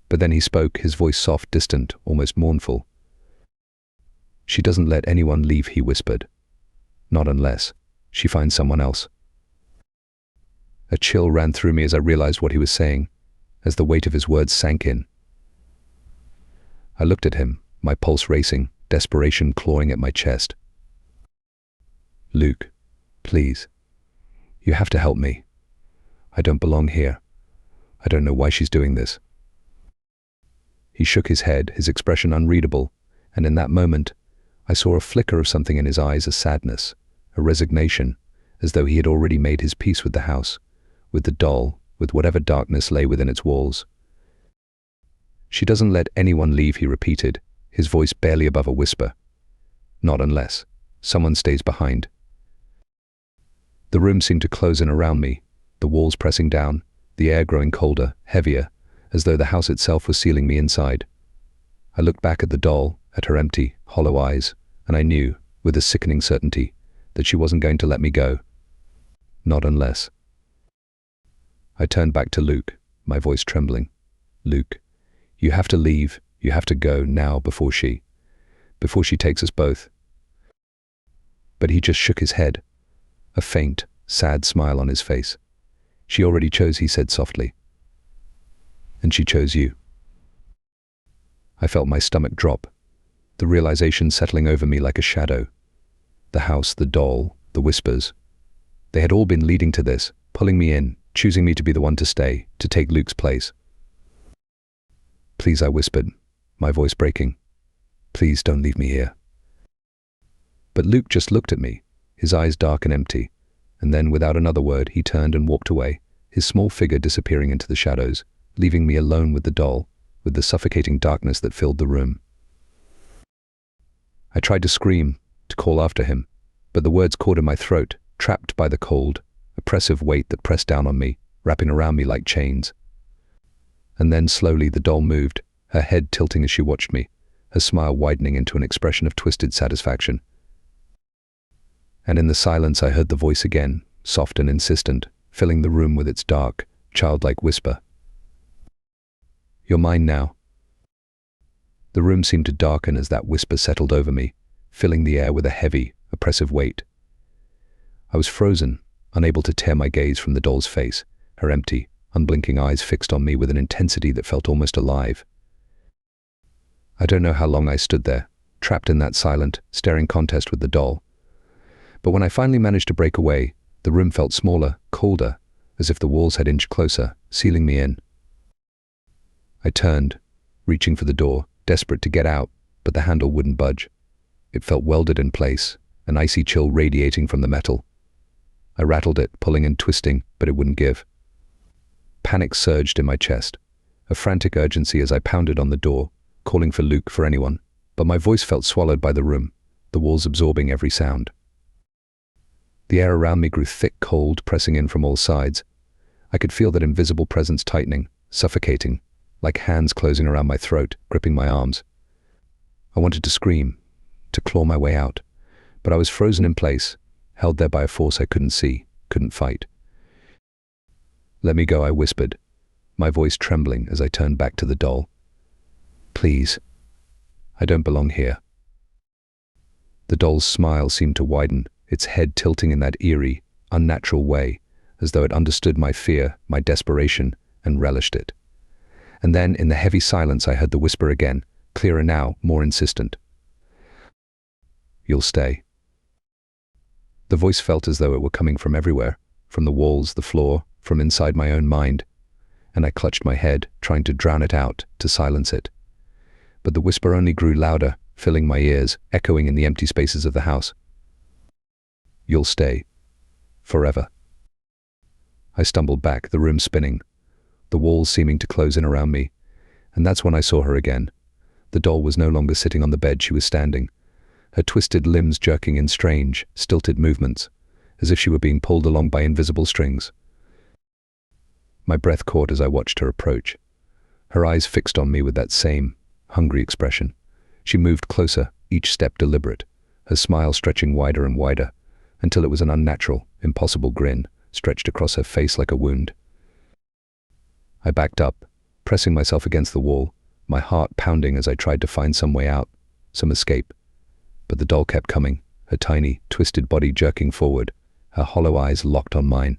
But then he spoke, his voice soft, distant, almost mournful. "She doesn't let anyone leave," he whispered. "Not unless she finds someone else." A chill ran through me as I realized what he was saying, as the weight of his words sank in. I looked at him, my pulse racing, desperation clawing at my chest. "Luke, please. You have to help me. I don't belong here. I don't know why she's doing this." He shook his head, his expression unreadable, and in that moment, I saw a flicker of something in his eyes, a sadness, a resignation, as though he had already made his peace with the house, with the doll, with whatever darkness lay within its walls. "She doesn't let anyone leave," he repeated, his voice barely above a whisper. "Not unless someone stays behind." The room seemed to close in around me, the walls pressing down, the air growing colder, heavier, as though the house itself was sealing me inside. I looked back at the doll, at her empty, hollow eyes, and I knew, with a sickening certainty, that she wasn't going to let me go. Not unless. I turned back to Luke, my voice trembling. Luke, you have to leave, you have to go now before she takes us both. But he just shook his head, a faint, sad smile on his face. She already chose, he said softly. And she chose you. I felt my stomach drop, the realization settling over me like a shadow. The house, the doll, the whispers. They had all been leading to this, pulling me in, choosing me to be the one to stay, to take Luke's place. Please, I whispered, my voice breaking. Please don't leave me here. But Luke just looked at me, his eyes dark and empty, and then without another word he turned and walked away, his small figure disappearing into the shadows, leaving me alone with the doll, with the suffocating darkness that filled the room. I tried to scream, to call after him, but the words caught in my throat, trapped by the cold, oppressive weight that pressed down on me, wrapping around me like chains. And then slowly the doll moved, her head tilting as she watched me, her smile widening into an expression of twisted satisfaction. And in the silence I heard the voice again, soft and insistent, filling the room with its dark, childlike whisper. You're mine now. The room seemed to darken as that whisper settled over me, filling the air with a heavy, oppressive weight. I was frozen, unable to tear my gaze from the doll's face, her empty, unblinking eyes fixed on me with an intensity that felt almost alive. I don't know how long I stood there, trapped in that silent, staring contest with the doll. But when I finally managed to break away, the room felt smaller, colder, as if the walls had inched closer, sealing me in. I turned, reaching for the door, desperate to get out, but the handle wouldn't budge. It felt welded in place, an icy chill radiating from the metal. I rattled it, pulling and twisting, but it wouldn't give. Panic surged in my chest, a frantic urgency as I pounded on the door, calling for Luke, for anyone, but my voice felt swallowed by the room, the walls absorbing every sound. The air around me grew thick, cold, pressing in from all sides. I could feel that invisible presence tightening, suffocating, like hands closing around my throat, gripping my arms. I wanted to scream, to claw my way out, but I was frozen in place, held there by a force I couldn't see, couldn't fight. Let me go, I whispered, my voice trembling as I turned back to the doll. Please, I don't belong here. The doll's smile seemed to widen, its head tilting in that eerie, unnatural way, as though it understood my fear, my desperation, and relished it. And then, in the heavy silence, I heard the whisper again, clearer now, more insistent. You'll stay. The voice felt as though it were coming from everywhere, from the walls, the floor, from inside my own mind, and I clutched my head, trying to drown it out, to silence it. But the whisper only grew louder, filling my ears, echoing in the empty spaces of the house. You'll stay. Forever. I stumbled back, the room spinning, the walls seeming to close in around me, and that's when I saw her again. The doll was no longer sitting on the bed, she was standing, her twisted limbs jerking in strange, stilted movements, as if she were being pulled along by invisible strings. My breath caught as I watched her approach, her eyes fixed on me with that same, hungry expression. She moved closer, each step deliberate, her smile stretching wider and wider, until it was an unnatural, impossible grin, stretched across her face like a wound. I backed up, pressing myself against the wall, my heart pounding as I tried to find some way out, some escape. But the doll kept coming, her tiny, twisted body jerking forward, her hollow eyes locked on mine.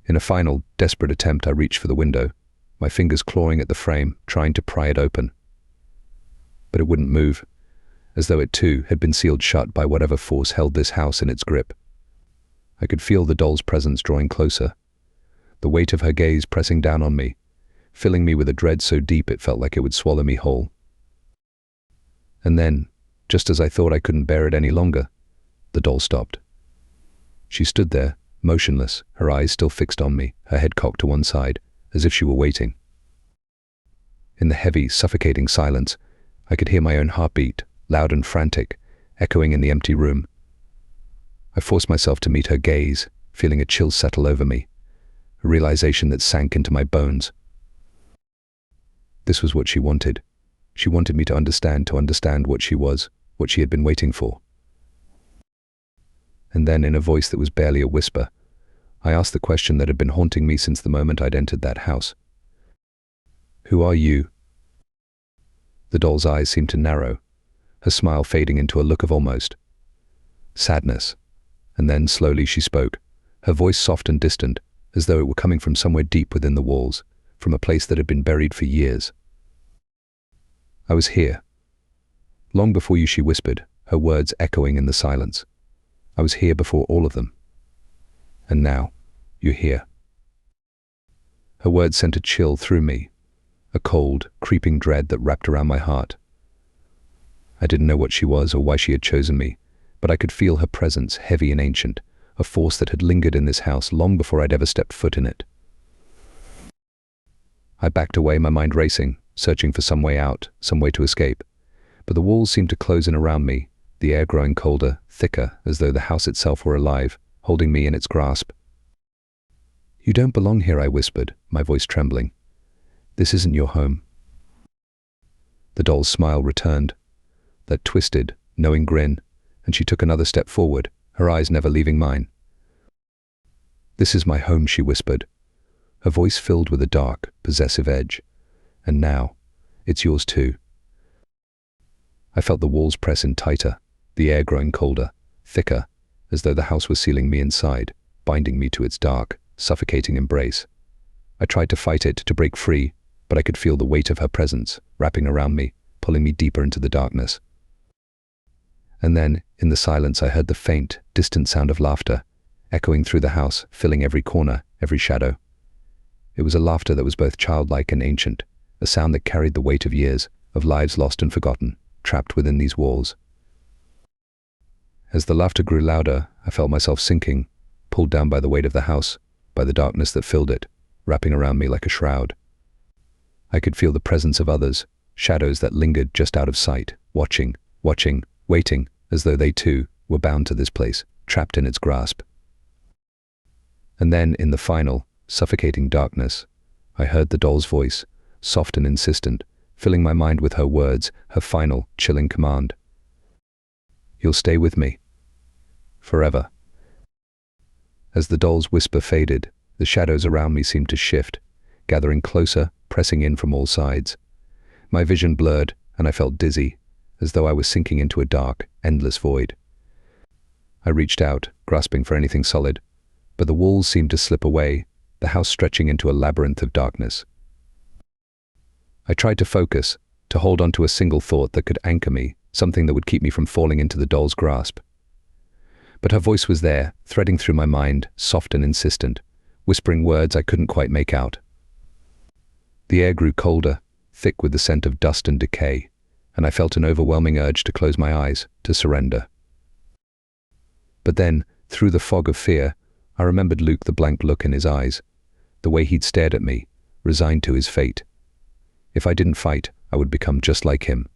In a final, desperate attempt, I reached for the window, my fingers clawing at the frame, trying to pry it open. But it wouldn't move, as though it too had been sealed shut by whatever force held this house in its grip. I could feel the doll's presence drawing closer, the weight of her gaze pressing down on me, filling me with a dread so deep it felt like it would swallow me whole. And then, just as I thought I couldn't bear it any longer, the doll stopped. She stood there, motionless, her eyes still fixed on me, her head cocked to one side, as if she were waiting. In the heavy, suffocating silence, I could hear my own heartbeat, loud and frantic, echoing in the empty room. I forced myself to meet her gaze, feeling a chill settle over me, a realization that sank into my bones. This was what she wanted. She wanted me to understand what she was, what she had been waiting for. And then, in a voice that was barely a whisper, I asked the question that had been haunting me since the moment I'd entered that house. "Who are you?" The doll's eyes seemed to narrow, her smile fading into a look of almost sadness. And then, slowly, she spoke, her voice soft and distant, as though it were coming from somewhere deep within the walls, from a place that had been buried for years. "I was here. Long before you," she whispered, her words echoing in the silence. "I was here before all of them. And now, you're here." Her words sent a chill through me, a cold, creeping dread that wrapped around my heart. I didn't know what she was or why she had chosen me, but I could feel her presence, heavy and ancient, a force that had lingered in this house long before I'd ever stepped foot in it. I backed away, my mind racing, searching for some way out, some way to escape. But the walls seemed to close in around me, the air growing colder, thicker, as though the house itself were alive, holding me in its grasp. "You don't belong here," I whispered, my voice trembling. "This isn't your home." The doll's smile returned, that twisted, knowing grin, and she took another step forward, her eyes never leaving mine. "This is my home," she whispered, her voice filled with a dark, possessive edge. "And now, it's yours too." I felt the walls press in tighter, the air growing colder, thicker, as though the house was sealing me inside, binding me to its dark, suffocating embrace. I tried to fight it, to break free, but I could feel the weight of her presence, wrapping around me, pulling me deeper into the darkness. And then, in the silence, I heard the faint, distant sound of laughter, echoing through the house, filling every corner, every shadow. It was a laughter that was both childlike and ancient, a sound that carried the weight of years, of lives lost and forgotten, trapped within these walls. As the laughter grew louder, I felt myself sinking, pulled down by the weight of the house, by the darkness that filled it, wrapping around me like a shroud. I could feel the presence of others, shadows that lingered just out of sight, watching, waiting, as though they too were bound to this place, trapped in its grasp. And then, in the final, suffocating darkness, I heard the doll's voice, soft and insistent, filling my mind with her words, her final, chilling command. "You'll stay with me. Forever." As the doll's whisper faded, the shadows around me seemed to shift, gathering closer, pressing in from all sides. My vision blurred, and I felt dizzy, as though I was sinking into a dark, endless void. I reached out, grasping for anything solid, but the walls seemed to slip away, the house stretching into a labyrinth of darkness. I tried to focus, to hold on to a single thought that could anchor me, something that would keep me from falling into the doll's grasp. But her voice was there, threading through my mind, soft and insistent, whispering words I couldn't quite make out. The air grew colder, thick with the scent of dust and decay, and I felt an overwhelming urge to close my eyes, to surrender. But then, through the fog of fear, I remembered Luke, the blank look in his eyes, the way he'd stared at me, resigned to his fate. If I didn't fight, I would become just like him,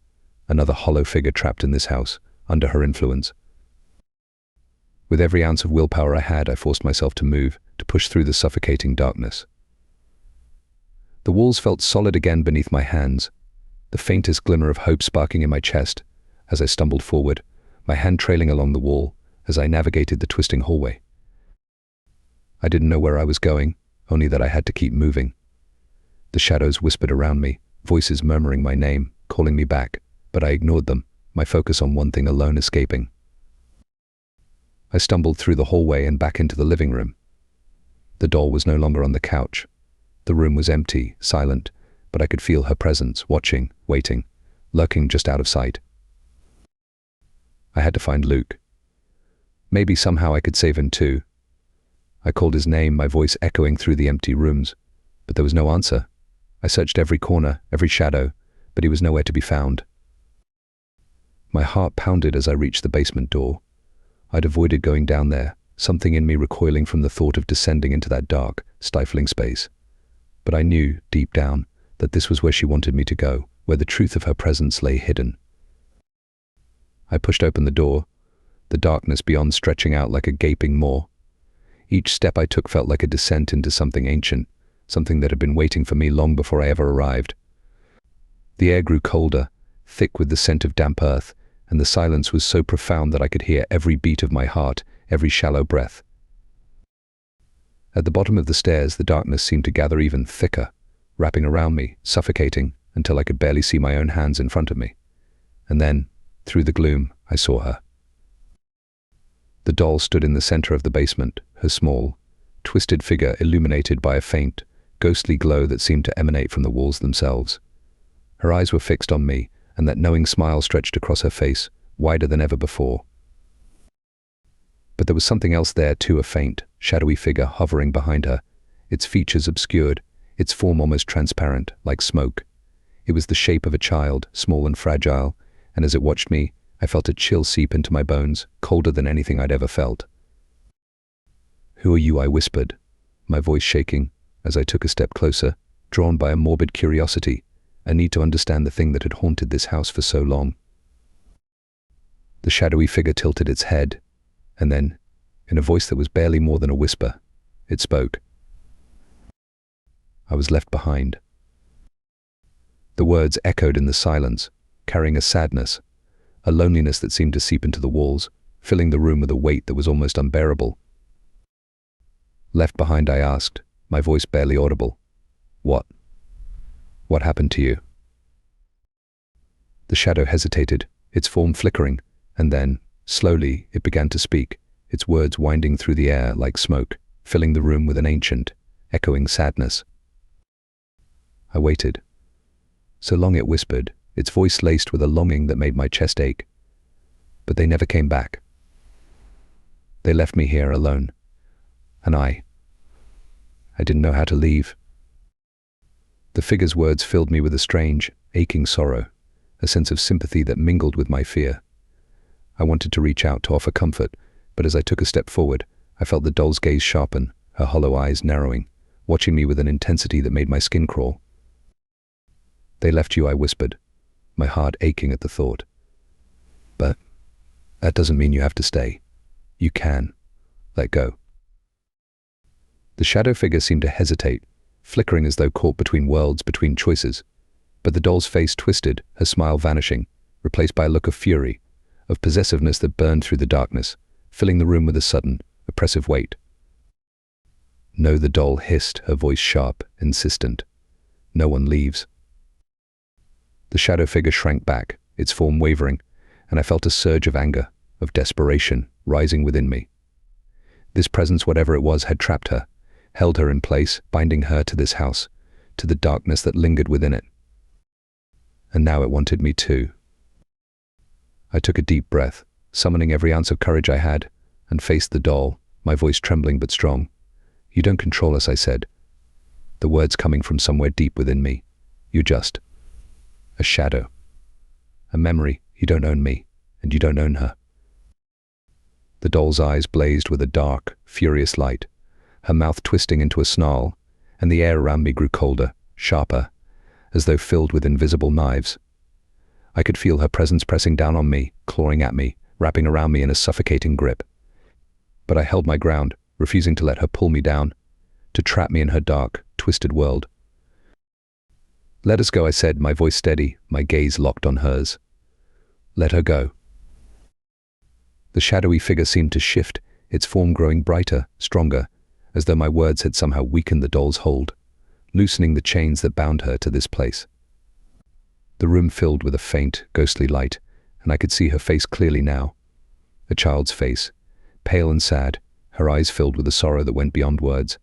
another hollow figure trapped in this house, under her influence. With every ounce of willpower I had, I forced myself to move, to push through the suffocating darkness. The walls felt solid again beneath my hands, the faintest glimmer of hope sparking in my chest as I stumbled forward, my hand trailing along the wall as I navigated the twisting hallway. I didn't know where I was going, only that I had to keep moving. The shadows whispered around me, voices murmuring my name, calling me back, but I ignored them, my focus on one thing alone, escaping. I stumbled through the hallway and back into the living room. The doll was no longer on the couch. The room was empty, silent, but I could feel her presence, watching, waiting, lurking just out of sight. I had to find Luke. Maybe somehow I could save him too. I called his name, my voice echoing through the empty rooms, but there was no answer. I searched every corner, every shadow, but he was nowhere to be found. My heart pounded as I reached the basement door. I'd avoided going down there, something in me recoiling from the thought of descending into that dark, stifling space. But I knew, deep down, that this was where she wanted me to go, where the truth of her presence lay hidden. I pushed open the door, the darkness beyond stretching out like a gaping maw. Each step I took felt like a descent into something ancient, something that had been waiting for me long before I ever arrived. The air grew colder, thick with the scent of damp earth, and the silence was so profound that I could hear every beat of my heart, every shallow breath. At the bottom of the stairs, the darkness seemed to gather even thicker, wrapping around me, suffocating, until I could barely see my own hands in front of me. And then, through the gloom, I saw her. The doll stood in the center of the basement, her small, twisted figure illuminated by a faint, ghostly glow that seemed to emanate from the walls themselves. Her eyes were fixed on me, and that knowing smile stretched across her face, wider than ever before. But there was something else there too, a faint, shadowy figure hovering behind her, its features obscured, its form almost transparent, like smoke. It was the shape of a child, small and fragile, and as it watched me, I felt a chill seep into my bones, colder than anything I'd ever felt. "Who are you?" I whispered, my voice shaking, as I took a step closer, drawn by a morbid curiosity, a need to understand the thing that had haunted this house for so long. The shadowy figure tilted its head, and then, in a voice that was barely more than a whisper, it spoke. "I was left behind." The words echoed in the silence, carrying a sadness, a loneliness that seemed to seep into the walls, filling the room with a weight that was almost unbearable. "Left behind?" I asked, my voice barely audible. "What? What happened to you?" The shadow hesitated, its form flickering, and then, slowly, it began to speak, its words winding through the air like smoke, filling the room with an ancient, echoing sadness. I waited. So long it whispered, its voice laced with a longing that made my chest ache. But they never came back. They left me here alone. And I didn't know how to leave. The figure's words filled me with a strange, aching sorrow, a sense of sympathy that mingled with my fear. I wanted to reach out to offer comfort, but as I took a step forward, I felt the doll's gaze sharpen, her hollow eyes narrowing, watching me with an intensity that made my skin crawl. "They left you," I whispered, my heart aching at the thought. "But that doesn't mean you have to stay. You can. Let go." The shadow figure seemed to hesitate, flickering as though caught between worlds, between choices. But the doll's face twisted, her smile vanishing, replaced by a look of fury, of possessiveness that burned through the darkness, filling the room with a sudden, oppressive weight. "No," the doll hissed, her voice sharp, insistent. "No one leaves." The shadow figure shrank back, its form wavering, and I felt a surge of anger, of desperation, rising within me. This presence, whatever it was, had trapped her, held her in place, binding her to this house, to the darkness that lingered within it. And now it wanted me too. I took a deep breath, summoning every ounce of courage I had, and faced the doll, my voice trembling but strong. "You don't control us," I said, the words coming from somewhere deep within me. "You're just a shadow, a memory. You don't own me, and you don't own her." The doll's eyes blazed with a dark, furious light, her mouth twisting into a snarl, and the air around me grew colder, sharper, as though filled with invisible knives. I could feel her presence pressing down on me, clawing at me, wrapping around me in a suffocating grip. But I held my ground, refusing to let her pull me down, to trap me in her dark, twisted world. "Let us go," I said, my voice steady, my gaze locked on hers. "Let her go." The shadowy figure seemed to shift, its form growing brighter, stronger, as though my words had somehow weakened the doll's hold, loosening the chains that bound her to this place. The room filled with a faint, ghostly light, and I could see her face clearly now. A child's face, pale and sad, her eyes filled with a sorrow that went beyond words.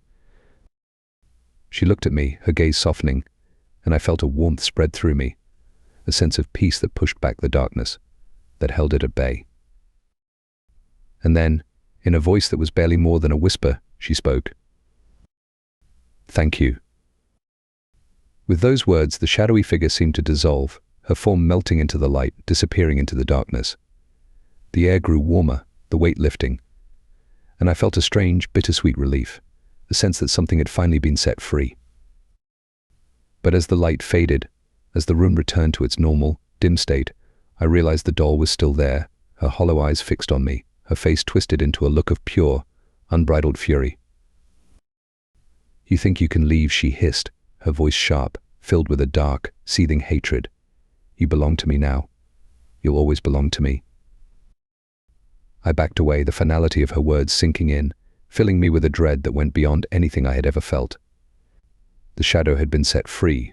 She looked at me, her gaze softening, and I felt a warmth spread through me, a sense of peace that pushed back the darkness, that held it at bay. And then, in a voice that was barely more than a whisper, she spoke. "Thank you." With those words, the shadowy figure seemed to dissolve, her form melting into the light, disappearing into the darkness. The air grew warmer, the weight lifting, and I felt a strange, bittersweet relief, the sense that something had finally been set free. But as the light faded, as the room returned to its normal, dim state, I realized the doll was still there, her hollow eyes fixed on me, her face twisted into a look of pure, unbridled fury. "You think you can leave?" she hissed, her voice sharp, filled with a dark, seething hatred. You belong to me now. You'll always belong to me." I backed away, the finality of her words sinking in, filling me with a dread that went beyond anything I had ever felt. The shadow had been set free,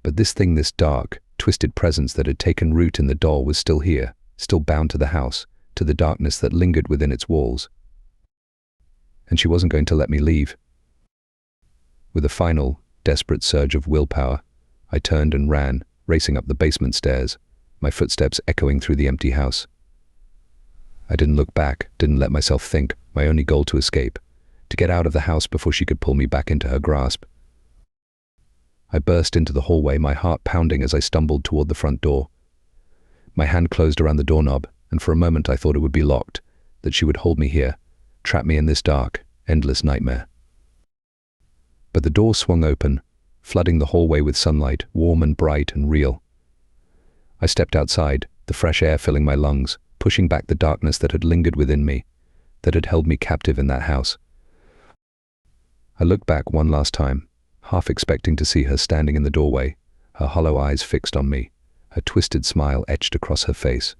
but this thing, this dark, twisted presence that had taken root in the doll was still here, still bound to the house, to the darkness that lingered within its walls. And she wasn't going to let me leave. With a final, desperate surge of willpower, I turned and ran, racing up the basement stairs, my footsteps echoing through the empty house. I didn't look back, didn't let myself think, my only goal to escape, to get out of the house before she could pull me back into her grasp. I burst into the hallway, my heart pounding as I stumbled toward the front door. My hand closed around the doorknob, and for a moment I thought it would be locked, that she would hold me here, trap me in this dark, endless nightmare. But the door swung open, flooding the hallway with sunlight, warm and bright and real. I stepped outside, the fresh air filling my lungs, pushing back the darkness that had lingered within me, that had held me captive in that house. I looked back one last time, half expecting to see her standing in the doorway, her hollow eyes fixed on me, her twisted smile etched across her face.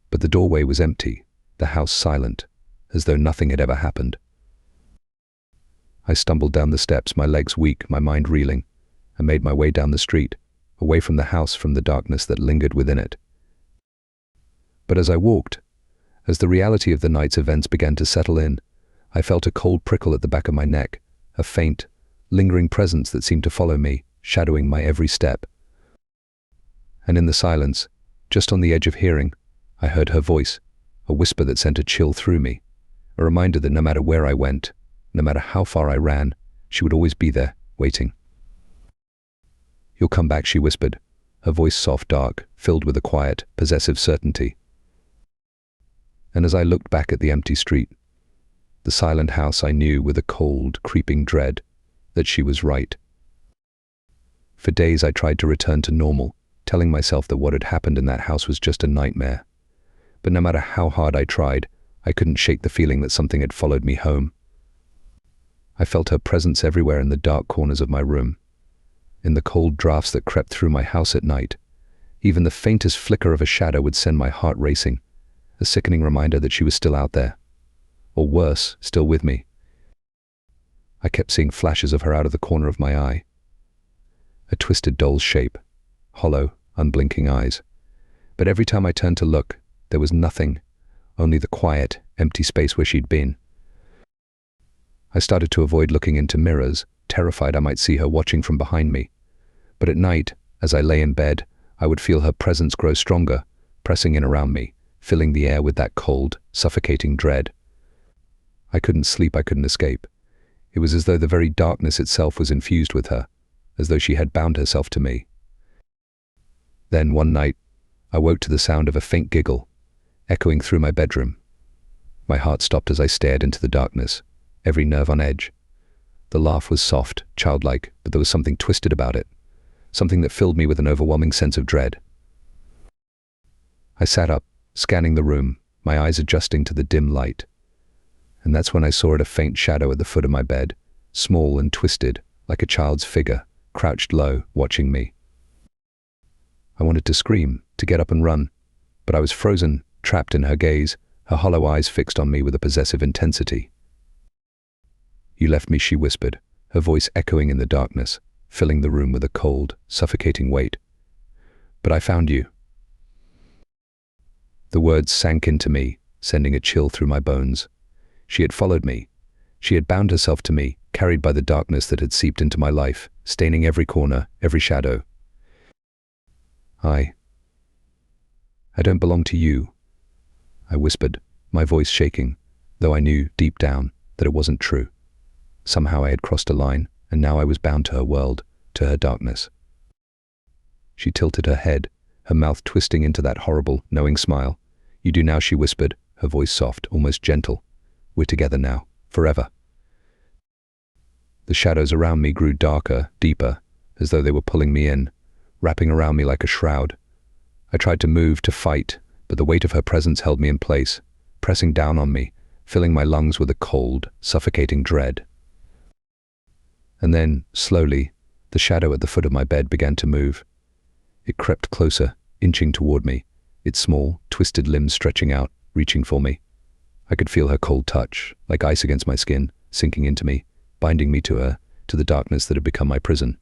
But the doorway was empty, the house silent, as though nothing had ever happened. I stumbled down the steps, my legs weak, my mind reeling, and made my way down the street, away from the house, from the darkness that lingered within it. But as I walked, as the reality of the night's events began to settle in, I felt a cold prickle at the back of my neck, a faint, lingering presence that seemed to follow me, shadowing my every step. And in the silence, just on the edge of hearing, I heard her voice, a whisper that sent a chill through me, a reminder that no matter where I went, no matter how far I ran, she would always be there, waiting. "You'll come back," she whispered, her voice soft, dark, filled with a quiet, possessive certainty. And as I looked back at the empty street, the silent house, I knew with a cold, creeping dread that she was right. For days I tried to return to normal, telling myself that what had happened in that house was just a nightmare. But no matter how hard I tried, I couldn't shake the feeling that something had followed me home. I felt her presence everywhere, in the dark corners of my room, in the cold drafts that crept through my house at night. Even the faintest flicker of a shadow would send my heart racing, a sickening reminder that she was still out there, or worse, still with me. I kept seeing flashes of her out of the corner of my eye, a twisted doll's shape, hollow, unblinking eyes. But every time I turned to look, there was nothing, only the quiet, empty space where she'd been. I started to avoid looking into mirrors, terrified I might see her watching from behind me. But at night, as I lay in bed, I would feel her presence grow stronger, pressing in around me, filling the air with that cold, suffocating dread. I couldn't sleep, I couldn't escape. It was as though the very darkness itself was infused with her, as though she had bound herself to me. Then, one night, I woke to the sound of a faint giggle, echoing through my bedroom. My heart stopped as I stared into the darkness, every nerve on edge. The laugh was soft, childlike, but there was something twisted about it, something that filled me with an overwhelming sense of dread. I sat up, scanning the room, my eyes adjusting to the dim light. And that's when I saw a faint shadow at the foot of my bed, small and twisted, like a child's figure, crouched low, watching me. I wanted to scream, to get up and run, but I was frozen, trapped in her gaze, her hollow eyes fixed on me with a possessive intensity. "You left me," she whispered, her voice echoing in the darkness, filling the room with a cold, suffocating weight. "But I found you." The words sank into me, sending a chill through my bones. She had followed me. She had bound herself to me, carried by the darkness that had seeped into my life, staining every corner, every shadow. I don't belong to you," I whispered, my voice shaking, though I knew, deep down, that it wasn't true. Somehow I had crossed a line, and now I was bound to her world, to her darkness. She tilted her head, her mouth twisting into that horrible, knowing smile. "You do now," she whispered, her voice soft, almost gentle. "We're together now, forever." The shadows around me grew darker, deeper, as though they were pulling me in, wrapping around me like a shroud. I tried to move, to fight, but the weight of her presence held me in place, pressing down on me, filling my lungs with a cold, suffocating dread. And then, slowly, the shadow at the foot of my bed began to move. It crept closer, inching toward me, its small, twisted limbs stretching out, reaching for me. I could feel her cold touch, like ice against my skin, sinking into me, binding me to her, to the darkness that had become my prison.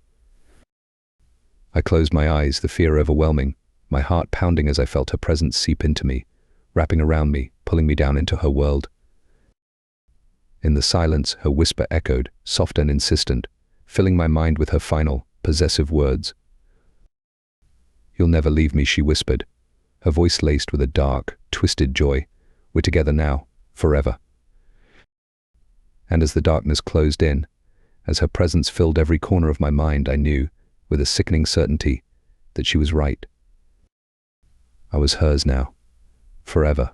I closed my eyes, the fear overwhelming, my heart pounding as I felt her presence seep into me, wrapping around me, pulling me down into her world. In the silence, her whisper echoed, soft and insistent, filling my mind with her final, possessive words. "You'll never leave me," she whispered, her voice laced with a dark, twisted joy. "We're together now, forever." And as the darkness closed in, as her presence filled every corner of my mind, I knew, with a sickening certainty, that she was right. I was hers now, forever.